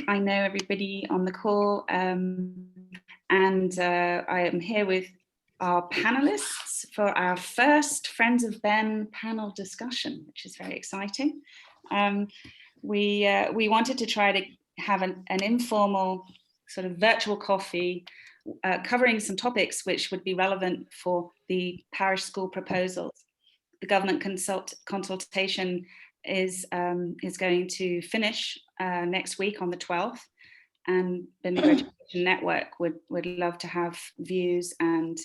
think I know everybody on the call, and I am here with our panelists for our first Friends of Ben panel discussion, which is very exciting. We wanted to try to have an informal sort of virtual coffee covering some topics which would be relevant for the parish school proposals. The government consultation is going to finish next week on the 12th, and the Bermuda Education Network would love to have views and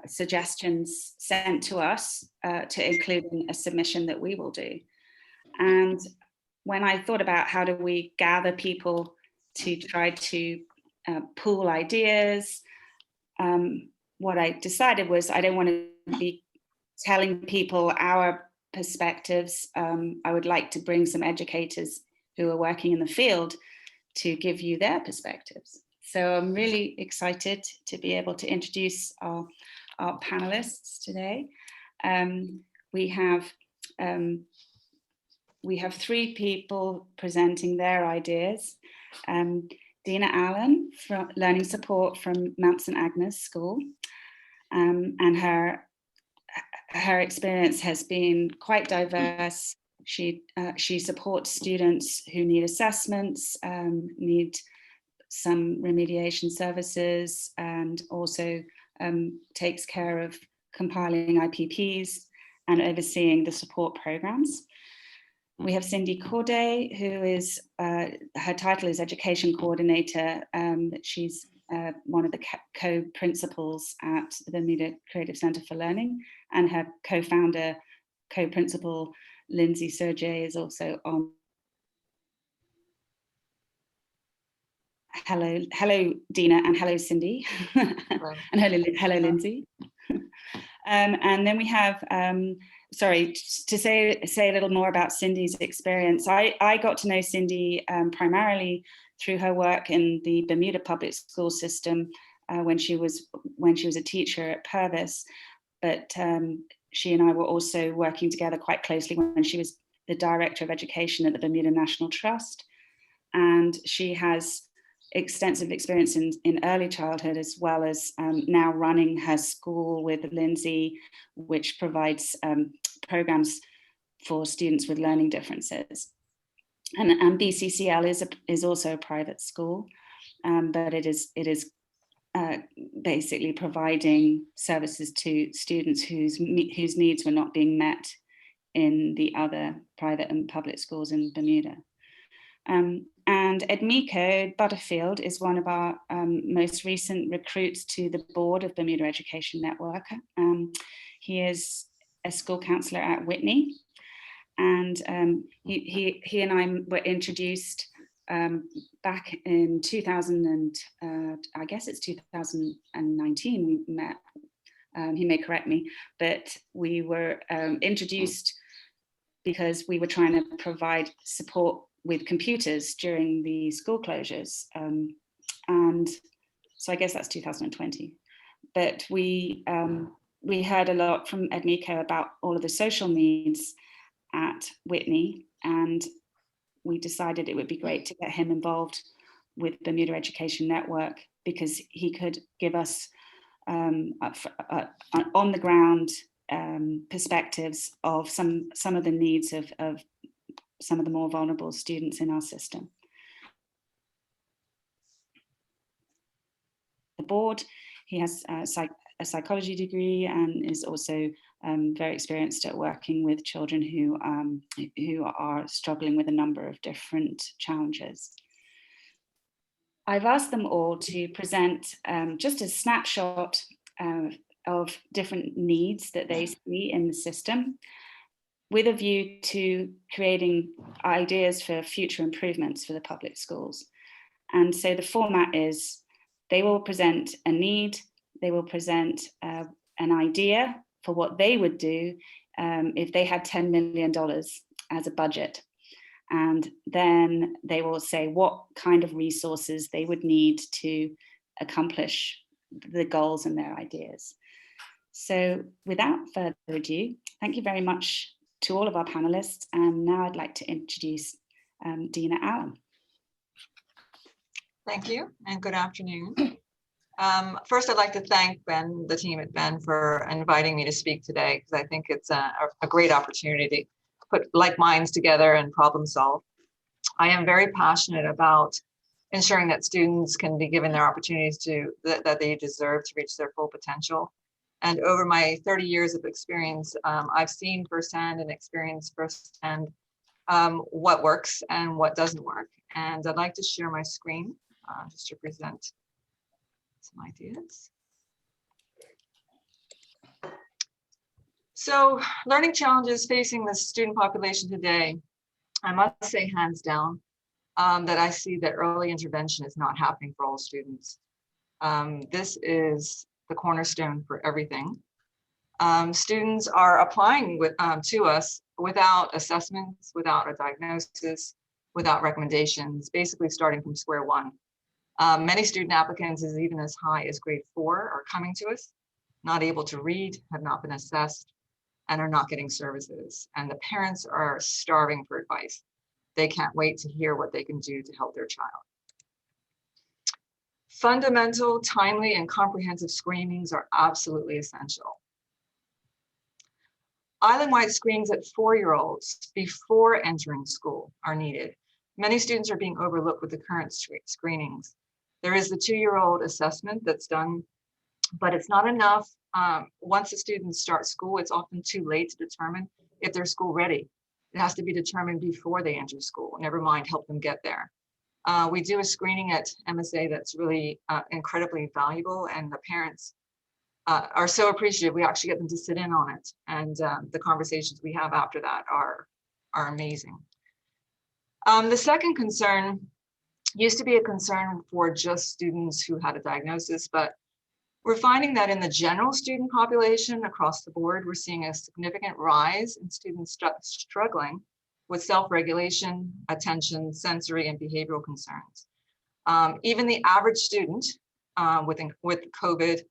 suggestions sent to us to include in a submission that we will do. And when I thought about how do we gather people to try to pool ideas, what I decided was I don't want to be telling people our perspectives. I would like to bring some educators who are working in the field to give you their perspectives. So I'm really excited to be able to introduce our panelists today. We have three people presenting their ideas. Dina Allen, from Learning Support from Mount St Agnes School, and her experience has been quite diverse. She supports students who need assessments, need some remediation services, and also takes care of compiling IPPs and overseeing the support programs. We have Cindy Corday, who is, her title is Education Coordinator. She's one of the co-principals at the Bermuda Creative Centre for Learning, and her co-founder, co-principal Lindsay Sergey is also on. Hello Dina, and hello Cindy. Hello. And hello Lindsay. And then we have, sorry, to say a little more about Cindy's experience. I got to know Cindy primarily through her work in the Bermuda public school system when she was a teacher at Parish, but she and I were also working together quite closely when she was the Director of Education at the Bermuda National Trust, and she has extensive experience in early childhood, as well as now running her school with Lindsay, which provides programs for students with learning differences. And BCCL is also a private school, but it is basically providing services to students whose needs were not being met in the other private and public schools in Bermuda. And Edmeiko Butterfield is one of our most recent recruits to the board of Bermuda Education Network. He is a school counsellor at Whitney, and he and I were introduced back in 2000 and I guess it's 2019 we met. He may correct me, but we were introduced because we were trying to provide support with computers during the school closures. And so I guess that's 2020. But we heard a lot from Edmeiko about all of the social needs at Whitney, and we decided it would be great to get him involved with Bermuda Education Network, because he could give us on the ground perspectives of some of the needs of some of the more vulnerable students in our system. The board, he has a psychology degree and is also very experienced at working with children who are struggling with a number of different challenges. I've asked them all to present just a snapshot of different needs that they see in the system, with a view to creating ideas for future improvements for the public schools. And so the format is, they will present a need, they will present an idea for what they would do if they had $10 million as a budget. And then they will say what kind of resources they would need to accomplish the goals and their ideas. So without further ado, thank you very much to all of our panelists. And now I'd like to introduce Dina Allen. Thank you, and good afternoon. First, I'd like to thank Ben, the team at Ben, for inviting me to speak today, because I think it's a great opportunity to put like minds together and problem solve. I am very passionate about ensuring that students can be given their opportunities that they deserve to reach their full potential. And over my 30 years of experience, I've seen firsthand and experienced firsthand what works and what doesn't work. And I'd like to share my screen just to present some ideas. So learning challenges facing the student population today, I must say hands down, that I see that early intervention is not happening for all students. This is the cornerstone for everything. Students are applying to us without assessments, without a diagnosis, without recommendations, basically starting from square one. Many student applicants, is even as high as grade 4, are coming to us, not able to read, have not been assessed, and are not getting services. And the parents are starving for advice. They can't wait to hear what they can do to help their child. Fundamental, timely, and comprehensive screenings are absolutely essential. Island-wide screenings at 4-year-olds before entering school are needed. Many students are being overlooked with the current screenings. There is the 2-year-old assessment that's done, but it's not enough. Once the students start school, it's often too late to determine if they're school ready. It has to be determined before they enter school, never mind help them get there. We do a screening at MSA that's really incredibly valuable, and the parents are so appreciative. We actually get them to sit in on it, and the conversations we have after that are amazing. The second concern used to be a concern for just students who had a diagnosis, but we're finding that in the general student population across the board, we're seeing a significant rise in students struggling with self-regulation, attention, sensory, and behavioral concerns. Even the average student with COVID,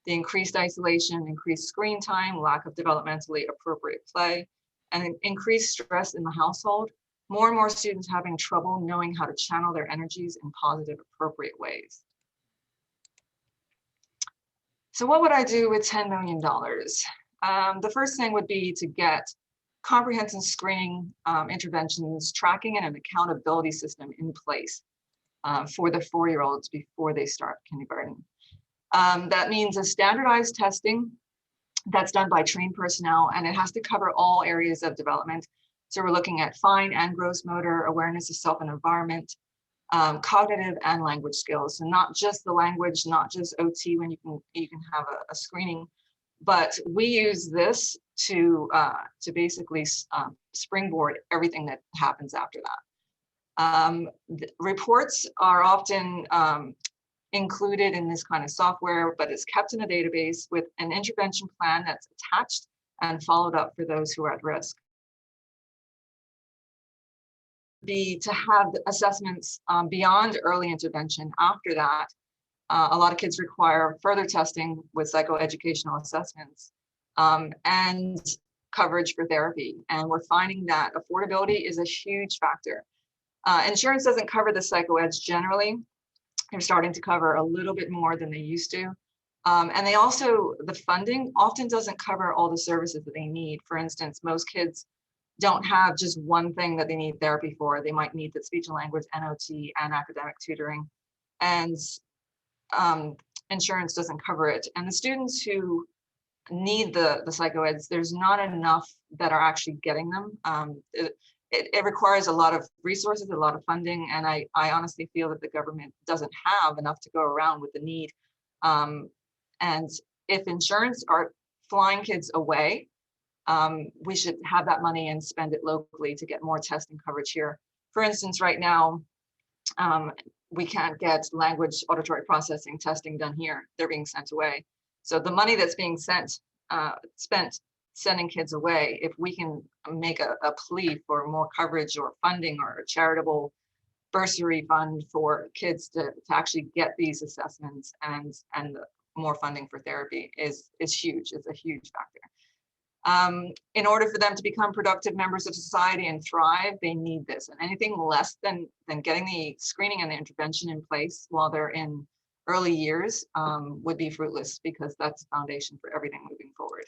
the increased isolation, increased screen time, lack of developmentally appropriate play, and increased stress in the household, more and more students having trouble knowing how to channel their energies in positive, appropriate ways. So what would I do with $10 million? The first thing would be to get comprehensive screening interventions, tracking, and an accountability system in place for the 4-year-olds before they start kindergarten. That means a standardized testing that's done by trained personnel, and it has to cover all areas of development. So we're looking at fine and gross motor, awareness of self and environment, cognitive and language skills. So not just the language, not just OT when you can have a screening, but we use this to basically springboard everything that happens after that. The reports are often included in this kind of software, but it's kept in a database with an intervention plan that's attached and followed up for those who are at risk. Be to have assessments beyond early intervention. After that, a lot of kids require further testing with psychoeducational assessments and coverage for therapy. And we're finding that affordability is a huge factor. Insurance doesn't cover the psychoeds generally. They're starting to cover a little bit more than they used to. And they also, the funding often doesn't cover all the services that they need. For instance, most kids don't have just one thing that they need therapy for. They might need the speech and language, NOT, and academic tutoring. And insurance doesn't cover it. And the students who need the psychoeds, there's not enough that are actually getting them. It requires a lot of resources, a lot of funding, and I honestly feel that the government doesn't have enough to go around with the need. And if insurance are flying kids away, we should have that money and spend it locally to get more testing coverage here. For instance, right now, we can't get language auditory processing testing done here. They're being sent away. So the money that's being spent sending kids away, if we can make a plea for more coverage or funding or a charitable bursary fund for kids to actually get these assessments and more funding for therapy is huge. It's a huge factor. In order for them to become productive members of society and thrive, they need this. And anything less than getting the screening and the intervention in place while they're in early years would be fruitless, because that's the foundation for everything moving forward.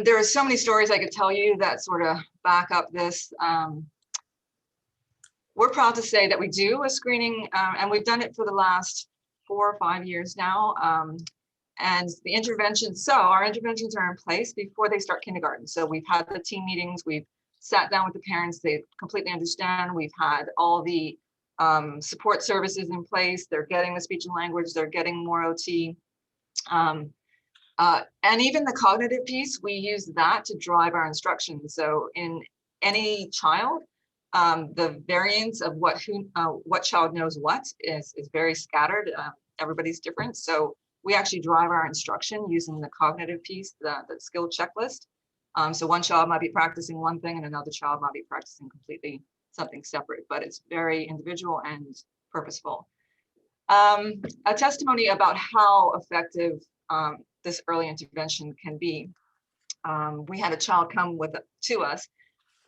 There are so many stories I could tell you that sort of back up this. We're proud to say that we do a screening, and we've done it for the last 4 or 5 years now. And the interventions, so our interventions are in place before they start kindergarten. So we've had the team meetings, we've sat down with the parents, they completely understand. We've had all the support services in place. They're getting the speech and language, they're getting more OT. And even the cognitive piece, we use that to drive our instruction. So in any child, the variance of what child knows what is very scattered. Everybody's different. So we actually drive our instruction using the cognitive piece, the skill checklist. So one child might be practicing one thing and another child might be practicing completely something separate, but it's very individual and purposeful. A testimony about how effective this early intervention can be. We had a child come to us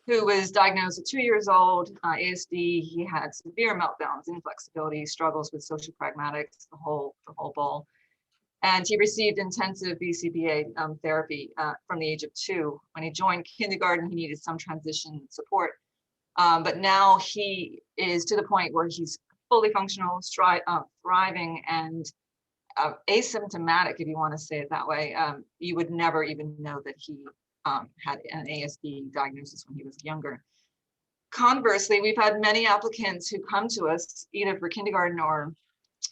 who was diagnosed at 2 years old, ASD. He had severe meltdowns, inflexibility, struggles with social pragmatics, the whole ball. And he received intensive BCBA therapy from the age of 2. When he joined kindergarten, he needed some transition support. But now he is to the point where he's fully functional, thriving, and asymptomatic, if you want to say it that way. You would never even know that he had an ASD diagnosis when he was younger. Conversely, we've had many applicants who come to us either for kindergarten or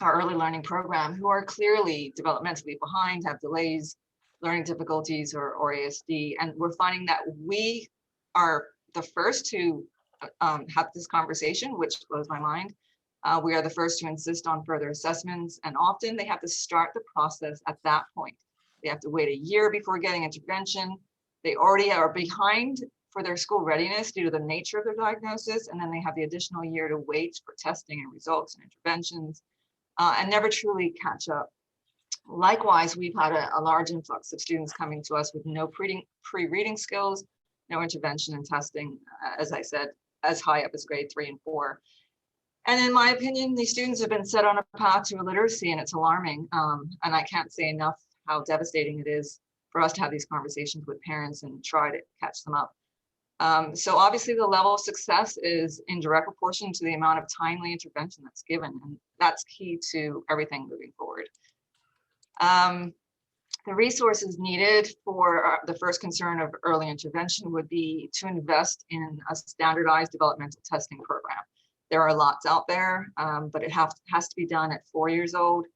our early learning program who are clearly developmentally behind, have delays, learning difficulties, or ASD. And we're finding that we are the first to have this conversation, which blows my mind. We are the first to insist on further assessments, and often they have to start the process at that point. They have to wait a year before getting intervention. They already are behind for their school readiness due to the nature of their diagnosis, and then they have the additional year to wait for testing and results and interventions, and never truly catch up. Likewise, we've had a large influx of students coming to us with no pre-reading skills, no intervention and testing, as I said, as high up as grade 3 and 4. And in my opinion, these students have been set on a path to illiteracy, and it's alarming. And I can't say enough how devastating it is for us to have these conversations with parents and try to catch them up. So obviously the level of success is in direct proportion to the amount of timely intervention that's given, and that's key to everything moving forward. The resources needed for the first concern of early intervention would be to invest in a standardized developmental testing program. There are lots out there, but it has to be done at 4 years old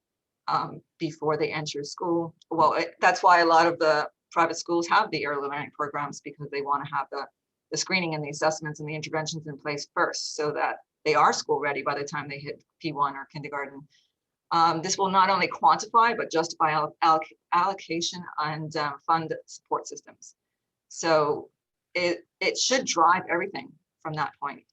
before they enter school. Well, that's why a lot of the private schools have the early learning programs, because they want to have the screening and the assessments and the interventions in place first, so that they are school ready by the time they hit P1 or kindergarten. This will not only quantify, but justify allocation and fund support systems. So it should drive everything from that point.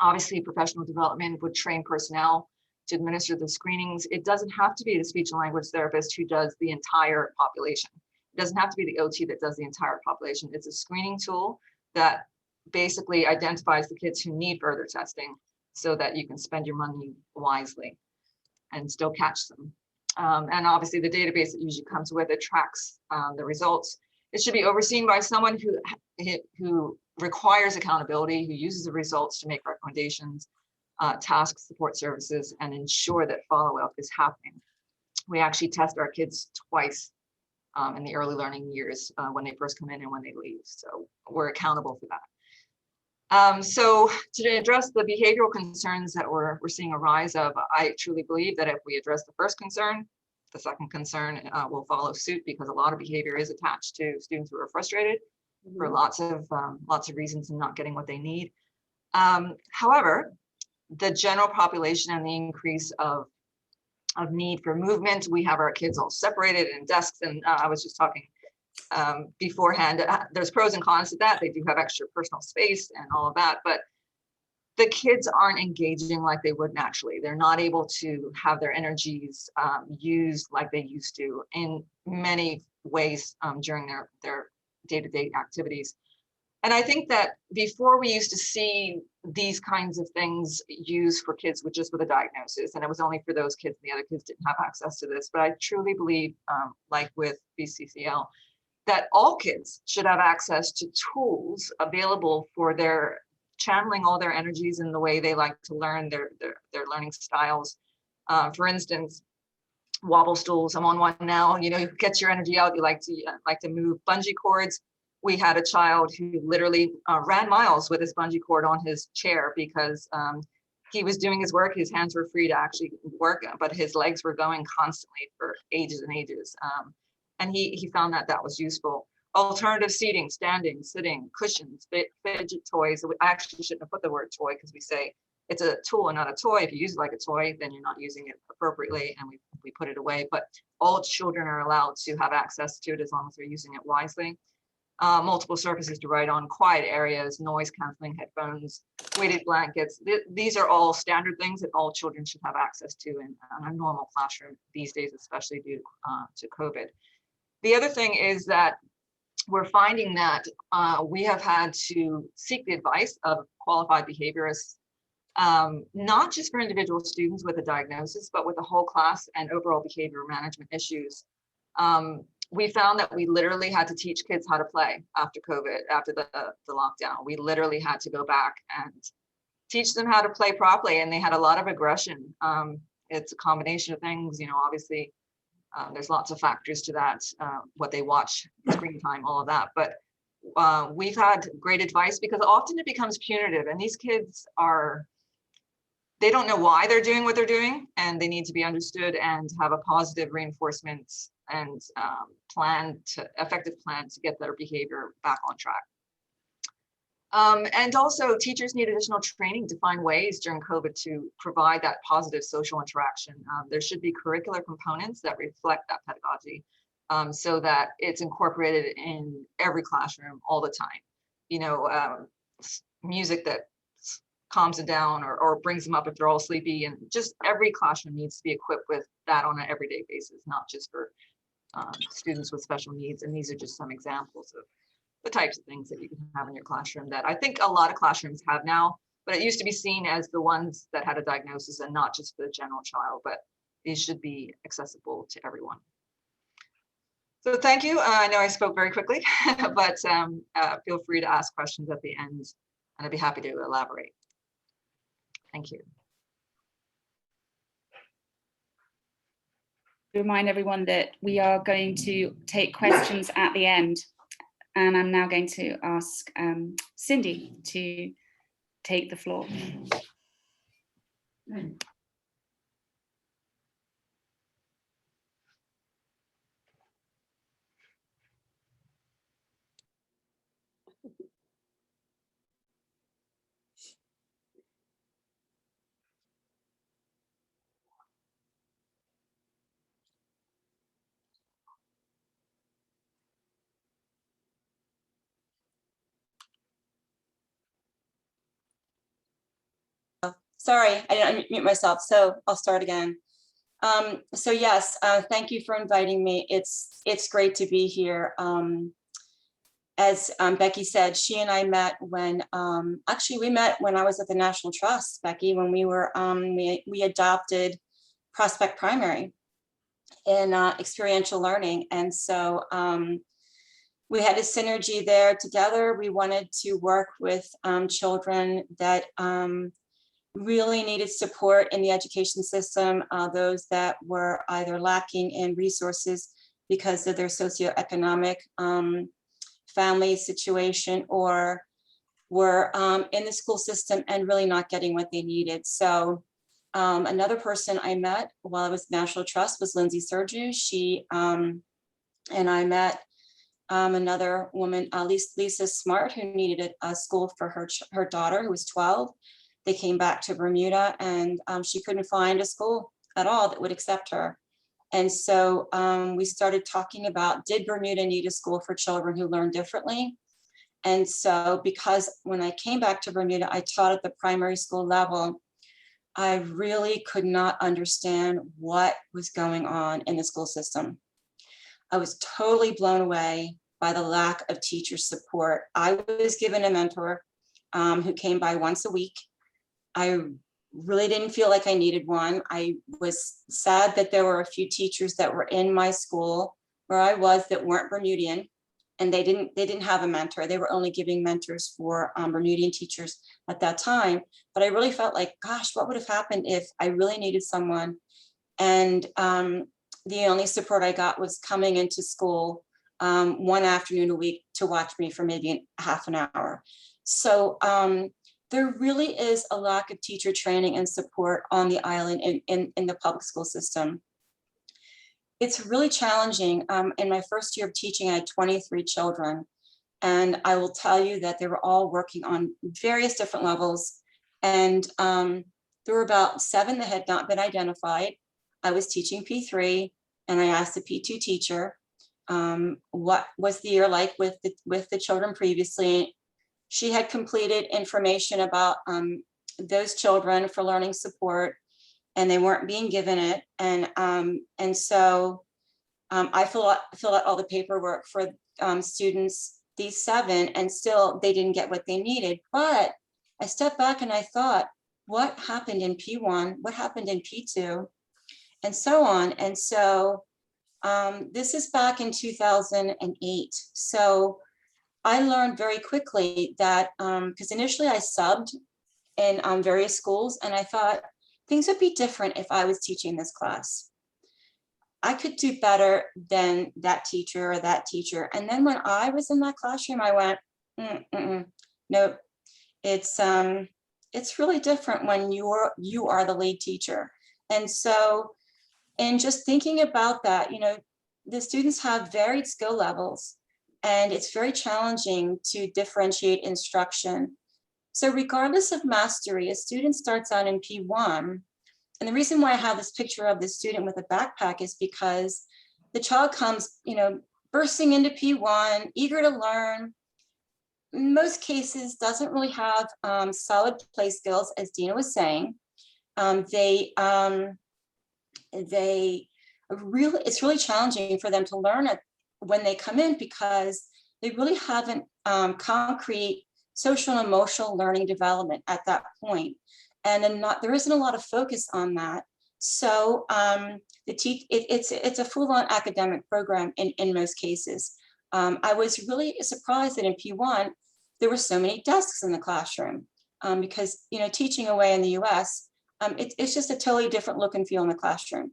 Obviously, professional development would train personnel to administer the screenings. It doesn't have to be the speech and language therapist who does the entire population. It doesn't have to be the OT that does the entire population. It's a screening tool that basically identifies the kids who need further testing, so that you can spend your money wisely and still catch them. And obviously the database that usually comes with it tracks the results. It should be overseen by someone who requires accountability, who uses the results to make recommendations, task support services, and ensure that follow-up is happening. We actually test our kids twice in the early learning years, when they first come in and when they leave. So we're accountable for that. So to address the behavioral concerns that we're seeing a rise of, I truly believe that if we address the first concern, the second concern will follow suit, because a lot of behavior is attached to students who are frustrated for lots of reasons and not getting what they need. However, the general population and the increase of need for movement, we have our kids all separated in desks, and I was just talking beforehand, there's pros and cons to that. They do have extra personal space and all of that, but the kids aren't engaging like they would naturally. They're not able to have their energies used like they used to in many ways during their day-to-day activities. And I think that before we used to see these kinds of things used for kids with a diagnosis, and it was only for those kids, and the other kids didn't have access to this. But I truly believe, like with BCCL, that all kids should have access to tools available for their channeling all their energies in the way they like to learn, their learning styles. For instance, wobble stools. I'm on one now. You know, you get your energy out. You like to move. Bungee cords. We had a child who literally ran miles with his bungee cord on his chair because he was doing his work. His hands were free to actually work, but his legs were going constantly for ages and ages. And he found that was useful. Alternative seating, standing, sitting, cushions, fidget toys. I actually shouldn't have put the word toy because we say it's a tool and not a toy. If you use it like a toy, then you're not using it appropriately, and we put it away. But all children are allowed to have access to it as long as they're using it wisely. Multiple surfaces to write on, quiet areas, noise canceling headphones, weighted blankets. These are all standard things that all children should have access to in a normal classroom these days, especially due to COVID. The other thing is that we're finding that we have had to seek the advice of qualified behaviorists, not just for individual students with a diagnosis, but with the whole class and overall behavioral management issues. We found that we literally had to teach kids how to play after COVID, after the lockdown. We literally had to go back and teach them how to play properly, and they had a lot of aggression. It's a combination of things, you know, obviously. There's lots of factors to that, what they watch, screen time, all of that. But we've had great advice because often it becomes punitive, and these kids they don't know why they're doing what they're doing, and they need to be understood and have a positive reinforcement and effective plan to get their behavior back on track. And also teachers need additional training to find ways during COVID to provide that positive social interaction. There should be curricular components that reflect that pedagogy so that it's incorporated in every classroom all the time. You know, music that calms them down or brings them up if they're all sleepy, and just every classroom needs to be equipped with that on an everyday basis, not just for students with special needs. And these are just some examples of the types of things that you can have in your classroom that I think a lot of classrooms have now, but it used to be seen as the ones that had a diagnosis and not just for the general child, but these should be accessible to everyone. So thank you. I know I spoke very quickly, but feel free to ask questions at the end, and I'd be happy to elaborate. Thank you. Remind everyone that we are going to take questions at the end. And I'm now going to ask Cindy to take the floor. Sorry, I didn't unmute myself, so I'll start again. So yes, thank you for inviting me. It's great to be here. As Becky said, she and I met when, actually we met when I was at the National Trust, Becky, when we were, we adopted Prospect Primary in experiential learning. And so we had a synergy there together. We wanted to work with children that really needed support in the education system, those that were either lacking in resources because of their socioeconomic family situation, or were in the school system and really not getting what they needed. So another person I met while I was National Trust was Lindsay Sergiu. She and I met another woman, Lisa Smart, who needed a school for her daughter who was 12. They came back to Bermuda, and she couldn't find a school at all that would accept her. And so we started talking about, did Bermuda need a school for children who learn differently? And so because when I came back to Bermuda, I taught at the primary school level, I really could not understand what was going on in the school system. I was totally blown away by the lack of teacher support. I was given a mentor who came by once a week. I really didn't feel like I needed one. I was sad that there were a few teachers that were in my school where I was that weren't Bermudian, and they didn't have a mentor. They were only giving mentors for Bermudian teachers at that time. But I really felt like, gosh, what would have happened if I really needed someone? And the only support I got was coming into school one afternoon a week to watch me for maybe half an hour. So there really is a lack of teacher training and support on the island in the public school system. It's really challenging. In my first year of teaching, I had 23 children. And I will tell you that they were all working on various different levels. And there were about 7 that had not been identified. I was teaching P3, and I asked the P2 teacher, what was the year like with the children previously? She had completed information about those children for learning support, and they weren't being given it. And so I filled out all the paperwork for students, these 7, and still they didn't get what they needed. But I stepped back and I thought, what happened in P1? What happened in P2? And so on. And so this is back in 2008. So I learned very quickly that, because initially I subbed in various schools, and I thought things would be different if I was teaching this class. I could do better than that teacher or that teacher. And then when I was in that classroom, I went, no, it's really different when you are the lead teacher. And so, and just thinking about that, the students have varied skill levels, and it's very challenging to differentiate instruction. So regardless of mastery, a student starts out in P1. And the reason why I have this picture of the student with a backpack is because the child comes, bursting into P1, eager to learn. In most cases, doesn't really have solid play skills, as Dina was saying. It's really challenging for them to learn it when they come in, because they really haven't concrete social and emotional learning development at that point. And then there isn't a lot of focus on that. So it's a full-on academic program in most cases. I was really surprised that in P1, there were so many desks in the classroom because, teaching away in the US, it's just a totally different look and feel in the classroom.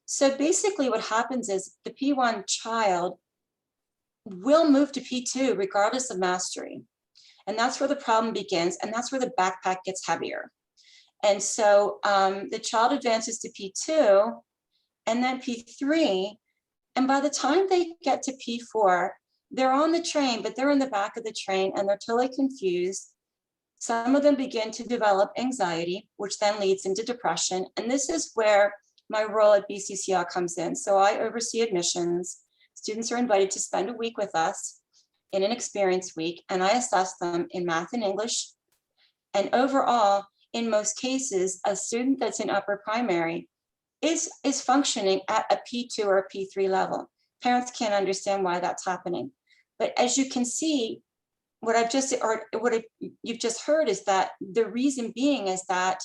So basically what happens is the P1 child will move to P2 regardless of mastery. And that's where the problem begins. And that's where the backpack gets heavier. And so the child advances to P2 and then P3. And by the time they get to P4, they're on the train, but they're in the back of the train and they're totally confused. Some of them begin to develop anxiety, which then leads into depression. And this is where my role at BCCL comes in. So I oversee admissions. Students are invited to spend a week with us in an experience week, and I assess them in math and English. And overall, in most cases, a student that's in upper primary is functioning at a P2 or a P3 level. Parents can't understand why that's happening. But as you can see, what you've just heard is that the reason being is that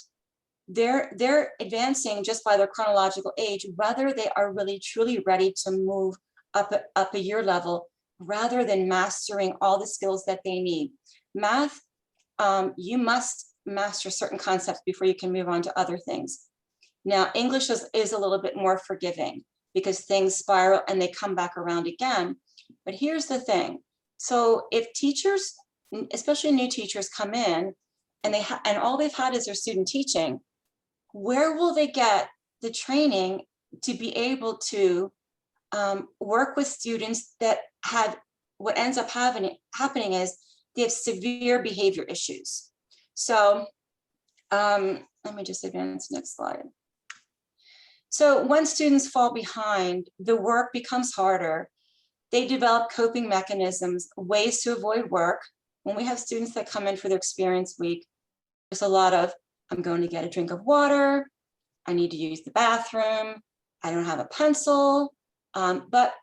they're advancing just by their chronological age, whether they are really truly ready to move up a year level, rather than mastering all the skills that they need. Math, you must master certain concepts before you can move on to other things. Now, English is a little bit more forgiving because things spiral and they come back around again. But here's the thing. So if teachers, especially new teachers, come in and all they've had is their student teaching, where will they get the training to be able to work with students that have, what ends up happening is they have severe behavior issues. So let me just advance next slide. So when students fall behind, the work becomes harder. They develop coping mechanisms, ways to avoid work. When we have students that come in for their experience week, there's a lot of, I'm going to get a drink of water, I need to use the bathroom, I don't have a pencil. But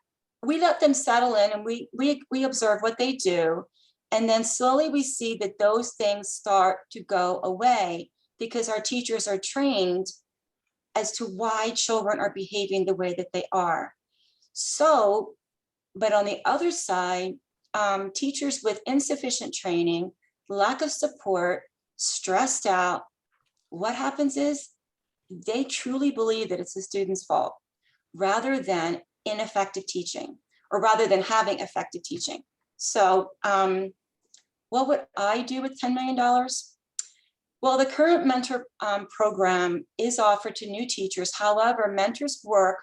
we let them settle in and we observe what they do. And then slowly we see that those things start to go away because our teachers are trained as to why children are behaving the way that they are. So, but on the other side, teachers with insufficient training, lack of support, stressed out, what happens is they truly believe that it's the student's fault rather than ineffective teaching, or rather than having effective teaching. So what would I do with $10 million? Well, the current mentor program is offered to new teachers. However, mentors work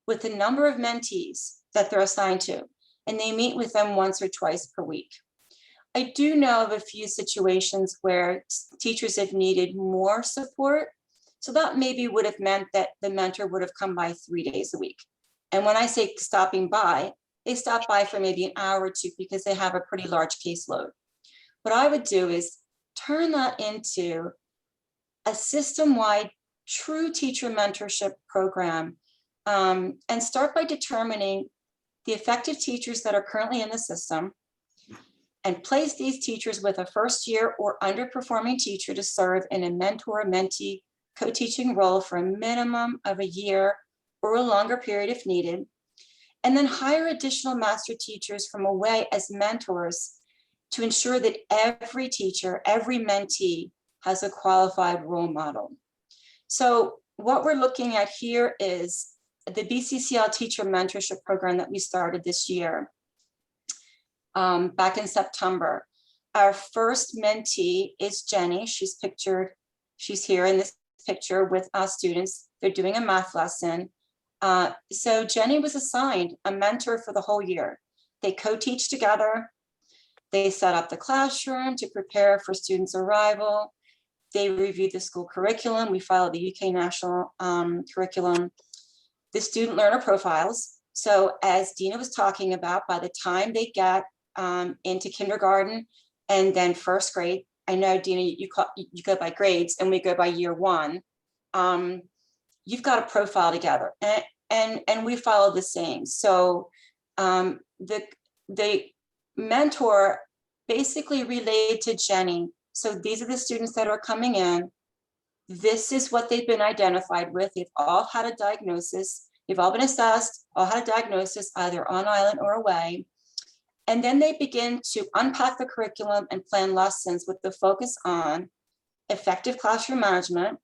with a number of mentees that they're assigned to, and they meet with them once or twice per week. I do know of a few situations where teachers have needed more support. So that maybe would have meant that the mentor would have come by 3 days a week. And when I say stopping by, they stop by for maybe an hour or two because they have a pretty large caseload. What I would do is turn that into a system-wide true teacher mentorship program, and start by determining the effective teachers that are currently in the system and place these teachers with a first year or underperforming teacher to serve in a mentor-mentee co-teaching role for a minimum of a year or a longer period if needed, and then hire additional master teachers from away as mentors to ensure that every teacher, every mentee has a qualified role model. So what we're looking at here is the BCCL teacher mentorship program that we started this year, back in September. Our first mentee is Jenny. She's pictured, she's here in this picture with our students. They're doing a math lesson. So Jenny was assigned a mentor for the whole year. They co-teach together. They set up the classroom to prepare for students' arrival. They reviewed the school curriculum. We followed the UK national curriculum. The student learner profiles. So as Dina was talking about, by the time they get into kindergarten and then first grade, I know Dina, you go by grades and we go by year one. You've got a profile together, and we follow the same. So the mentor basically relayed to Jenny, so these are the students that are coming in. This is what they've been identified with. They've all had a diagnosis. They've all been assessed, all had a diagnosis either on island or away. And then they begin to unpack the curriculum and plan lessons with the focus on effective classroom management,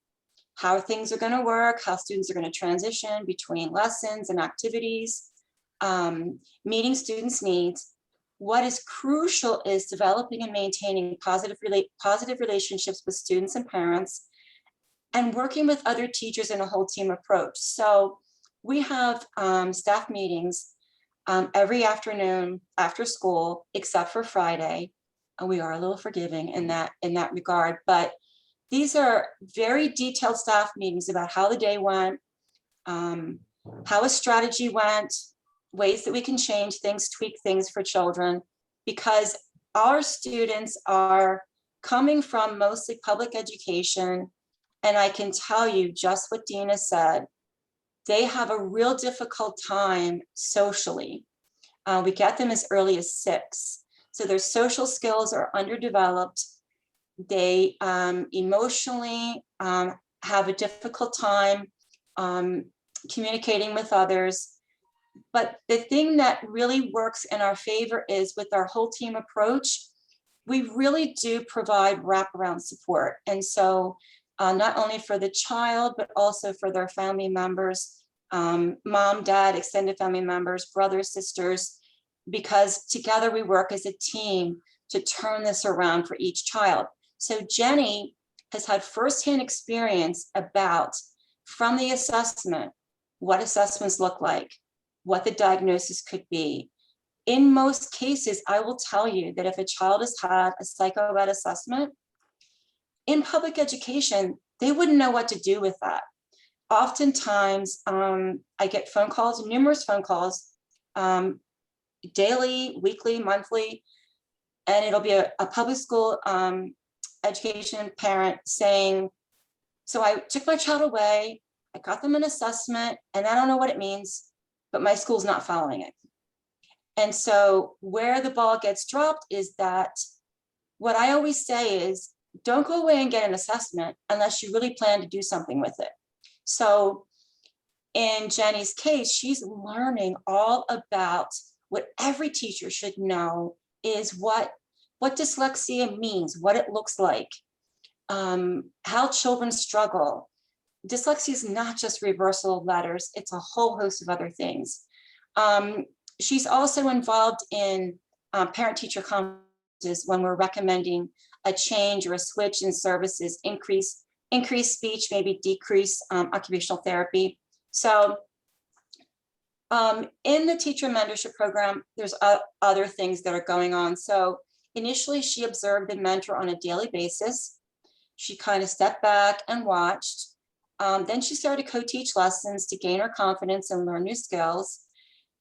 how things are going to work, how students are going to transition between lessons and activities, meeting students' needs. What is crucial is developing and maintaining positive relationships with students and parents, and working with other teachers in a whole team approach. So we have staff meetings every afternoon after school, except for Friday. We are a little forgiving in that regard, but these are very detailed staff meetings about how the day went, how a strategy went, ways that we can change things, tweak things for children, because our students are coming from mostly public education. And I can tell you just what Dina said, they have a real difficult time socially. We get them as early as 6. So their social skills are underdeveloped. They emotionally have a difficult time communicating with others. But the thing that really works in our favor is with our whole team approach, we really do provide wraparound support. And so not only for the child, but also for their family members, mom, dad, extended family members, brothers, sisters, because together we work as a team to turn this around for each child. So Jenny has had firsthand experience about, from the assessment, what assessments look like, what the diagnosis could be. In most cases, I will tell you that if a child has had a psychoed assessment, in public education, they wouldn't know what to do with that. Oftentimes, I get phone calls, numerous phone calls, daily, weekly, monthly, and it'll be a public school education parent saying, so I took my child away, I got them an assessment, and I don't know what it means, but my school's not following it. And so where the ball gets dropped is that what I always say is, don't go away and get an assessment unless you really plan to do something with it. So in Jenny's case, she's learning all about what every teacher should know is what dyslexia means, what it looks like, how children struggle. Dyslexia is not just reversal of letters, it's a whole host of other things. She's also involved in parent-teacher conferences when we're recommending a change or a switch in services, increase speech, maybe decrease occupational therapy. So in the teacher mentorship program, there's other things that are going on. So initially she observed the mentor on a daily basis. She kind of stepped back and watched. Then she started to co-teach lessons to gain her confidence and learn new skills.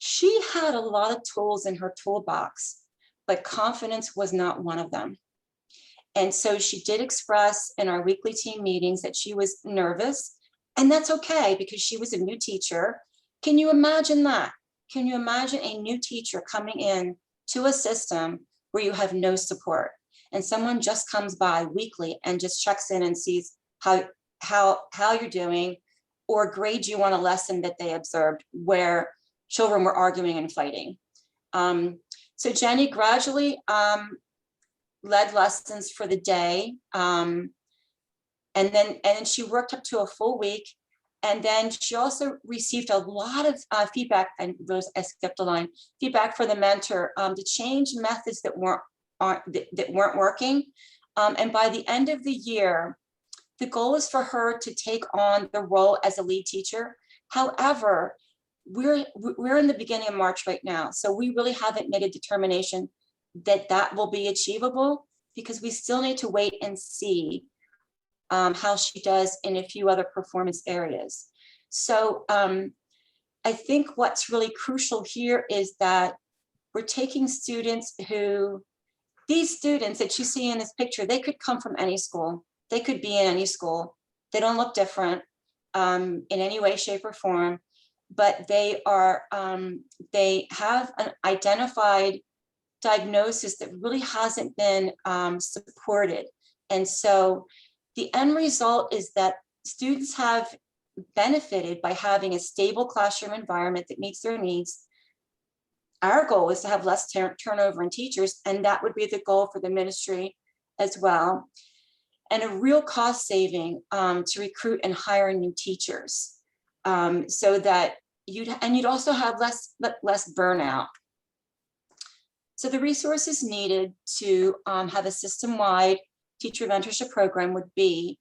She had a lot of tools in her toolbox, but confidence was not one of them. And so she did express in our weekly team meetings that she was nervous, and that's okay because she was a new teacher. Can you imagine that? Can you imagine a new teacher coming in to a system where you have no support and someone just comes by weekly and just checks in and sees how you're doing or grades you on a lesson that they observed where children were arguing and fighting? So Jenny gradually led lessons for the day. And then she worked up to a full week. And then she also received a lot of feedback, and Rose, I skipped a line, feedback for the mentor to change methods that weren't working. And by the end of the year, the goal is for her to take on the role as a lead teacher. However, we're in the beginning of March right now. So we really haven't made a determination that will be achievable because we still need to wait and see how she does in a few other performance areas. So I think what's really crucial here is that we're taking students these students that you see in this picture, they could come from any school. They could be in any school. They don't look different in any way, shape, or form, but they have an identified diagnosis that really hasn't been supported. And so the end result is that students have benefited by having a stable classroom environment that meets their needs. Our goal is to have less turnover in teachers, and that would be the goal for the ministry as well. And a real cost saving to recruit and hire new teachers so that you'd also have less burnout. So the resources needed to have a system-wide teacher mentorship program would be,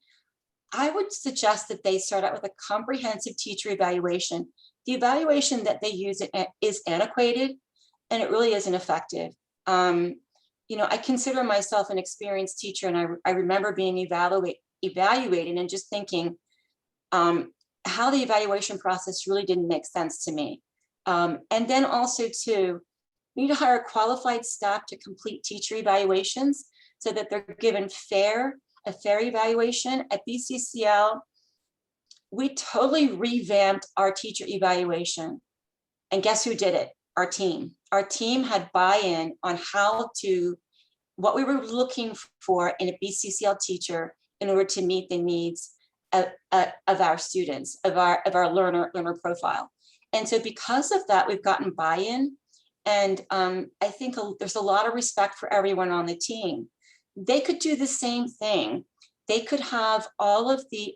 I would suggest that they start out with a comprehensive teacher evaluation. The evaluation that they use is antiquated and it really isn't effective. I consider myself an experienced teacher, and I remember being evaluated and just thinking how the evaluation process really didn't make sense to me. And then also too, we need to hire qualified staff to complete teacher evaluations so that they're given a fair evaluation. At BCCL, we totally revamped our teacher evaluation. And guess who did it? Our team. Our team had buy-in on what we were looking for in a BCCL teacher in order to meet the needs of our students, of our learner profile. And so because of that, we've gotten buy-in. And I think there's a lot of respect for everyone on the team. They could do the same thing. They could have all of the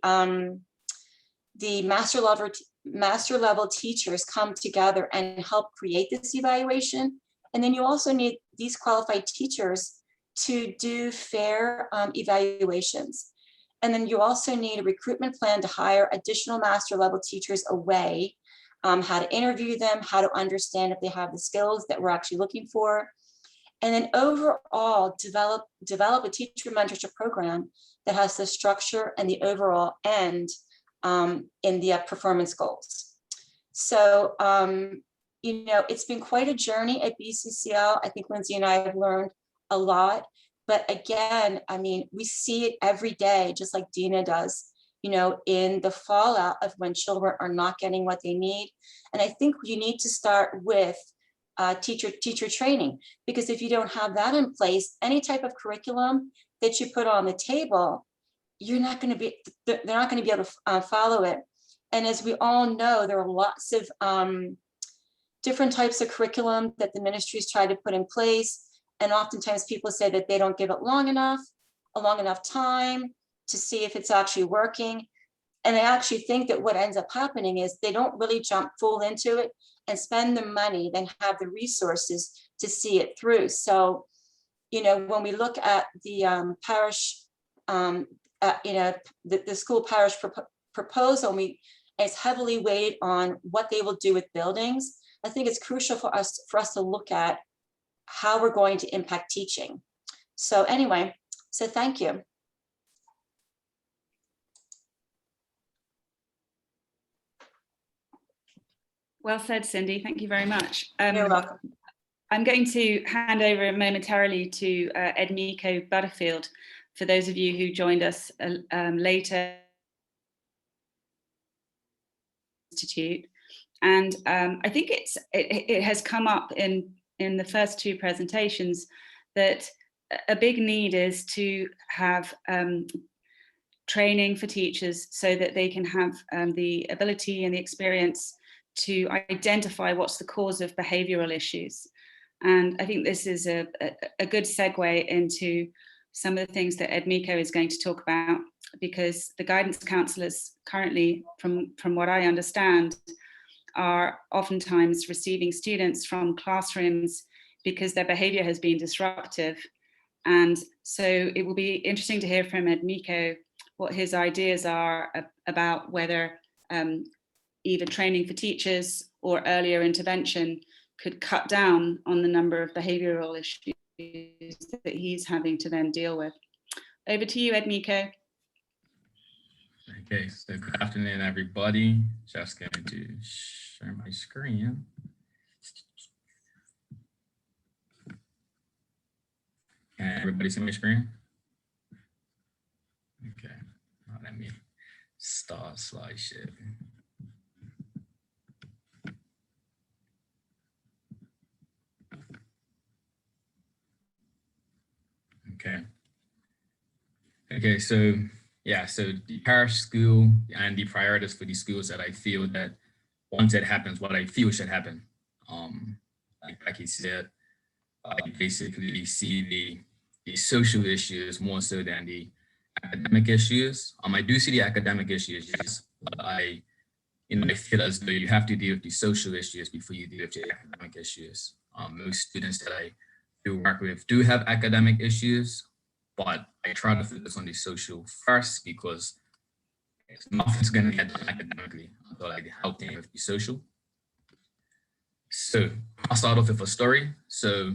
master level teachers come together and help create this evaluation. And then you also need these qualified teachers to do fair evaluations. And then you also need a recruitment plan to hire additional master level teachers away, how to interview them, how to understand if they have the skills that we're actually looking for. And then overall develop a teacher mentorship program that has the structure and the overall end in the performance goals. So, it's been quite a journey at BCCL. I think Lindsay and I have learned a lot, but again, we see it every day, just like Dina does, in the fallout of when children are not getting what they need. And I think you need to start with teacher training, because if you don't have that in place, any type of curriculum that you put on the table, they're not going to be able to follow it. And as we all know, there are lots of different types of curriculum that the ministries try to put in place. And oftentimes people say that they don't give it long enough time to see if it's actually working. And I actually think that what ends up happening is they don't really jump full into it and spend the money, then have the resources to see it through. So, when we look at the parish, the school parish proposal, it's heavily weighed on what they will do with buildings. I think it's crucial for us to look at how we're going to impact teaching. So anyway, so thank you. Well said, Cindy. Thank you very much. You're welcome. I'm going to hand over momentarily to Edmeiko Butterfield, for those of you who joined us later. Institute, and I think it has come up in the first two presentations that a big need is to have training for teachers so that they can have the ability and the experience to identify what's the cause of behavioural issues. And I think this is a good segue into some of the things that Edmeiko is going to talk about, because the guidance counsellors currently, from what I understand, are oftentimes receiving students from classrooms because their behaviour has been disruptive. And so it will be interesting to hear from Edmeiko what his ideas are about whether either training for teachers or earlier intervention could cut down on the number of behavioural issues that he's having to then deal with. Over to you, Edmeiko. Okay, so good afternoon, everybody. Just going to share my screen. Can everybody see my screen? Okay, let me start slideshow. Okay, so yeah, so the parish school and the priorities for the schools that I feel that once it happens, what I feel should happen. Like he said, I basically see the social issues more so than the academic issues. I do see the academic issues, yes, but I feel as though you have to deal with the social issues before you deal with the academic issues. Most students that I do work with do have academic issues, but I try to focus on the social first, because nothing's going to get done academically until I help them with the social. So I'll start off with a story. So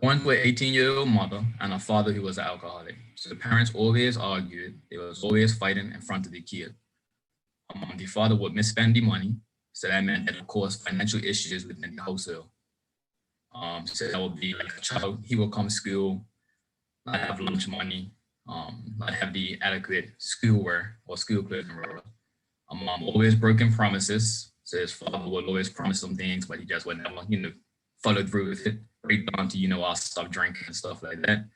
one with an 18-year-old mother and a father who was an alcoholic. So the parents always argued. They was always fighting in front of the kid. The father would misspend the money. So that meant that it caused financial issues within the household. So that would be like a child, he will come to school, not have lunch money, not have the adequate schoolwear or school clothing. Mom always broken promises. So his father would always promise some things, but he just would never, follow through with it. Right down to, I'll stop drinking and stuff like that.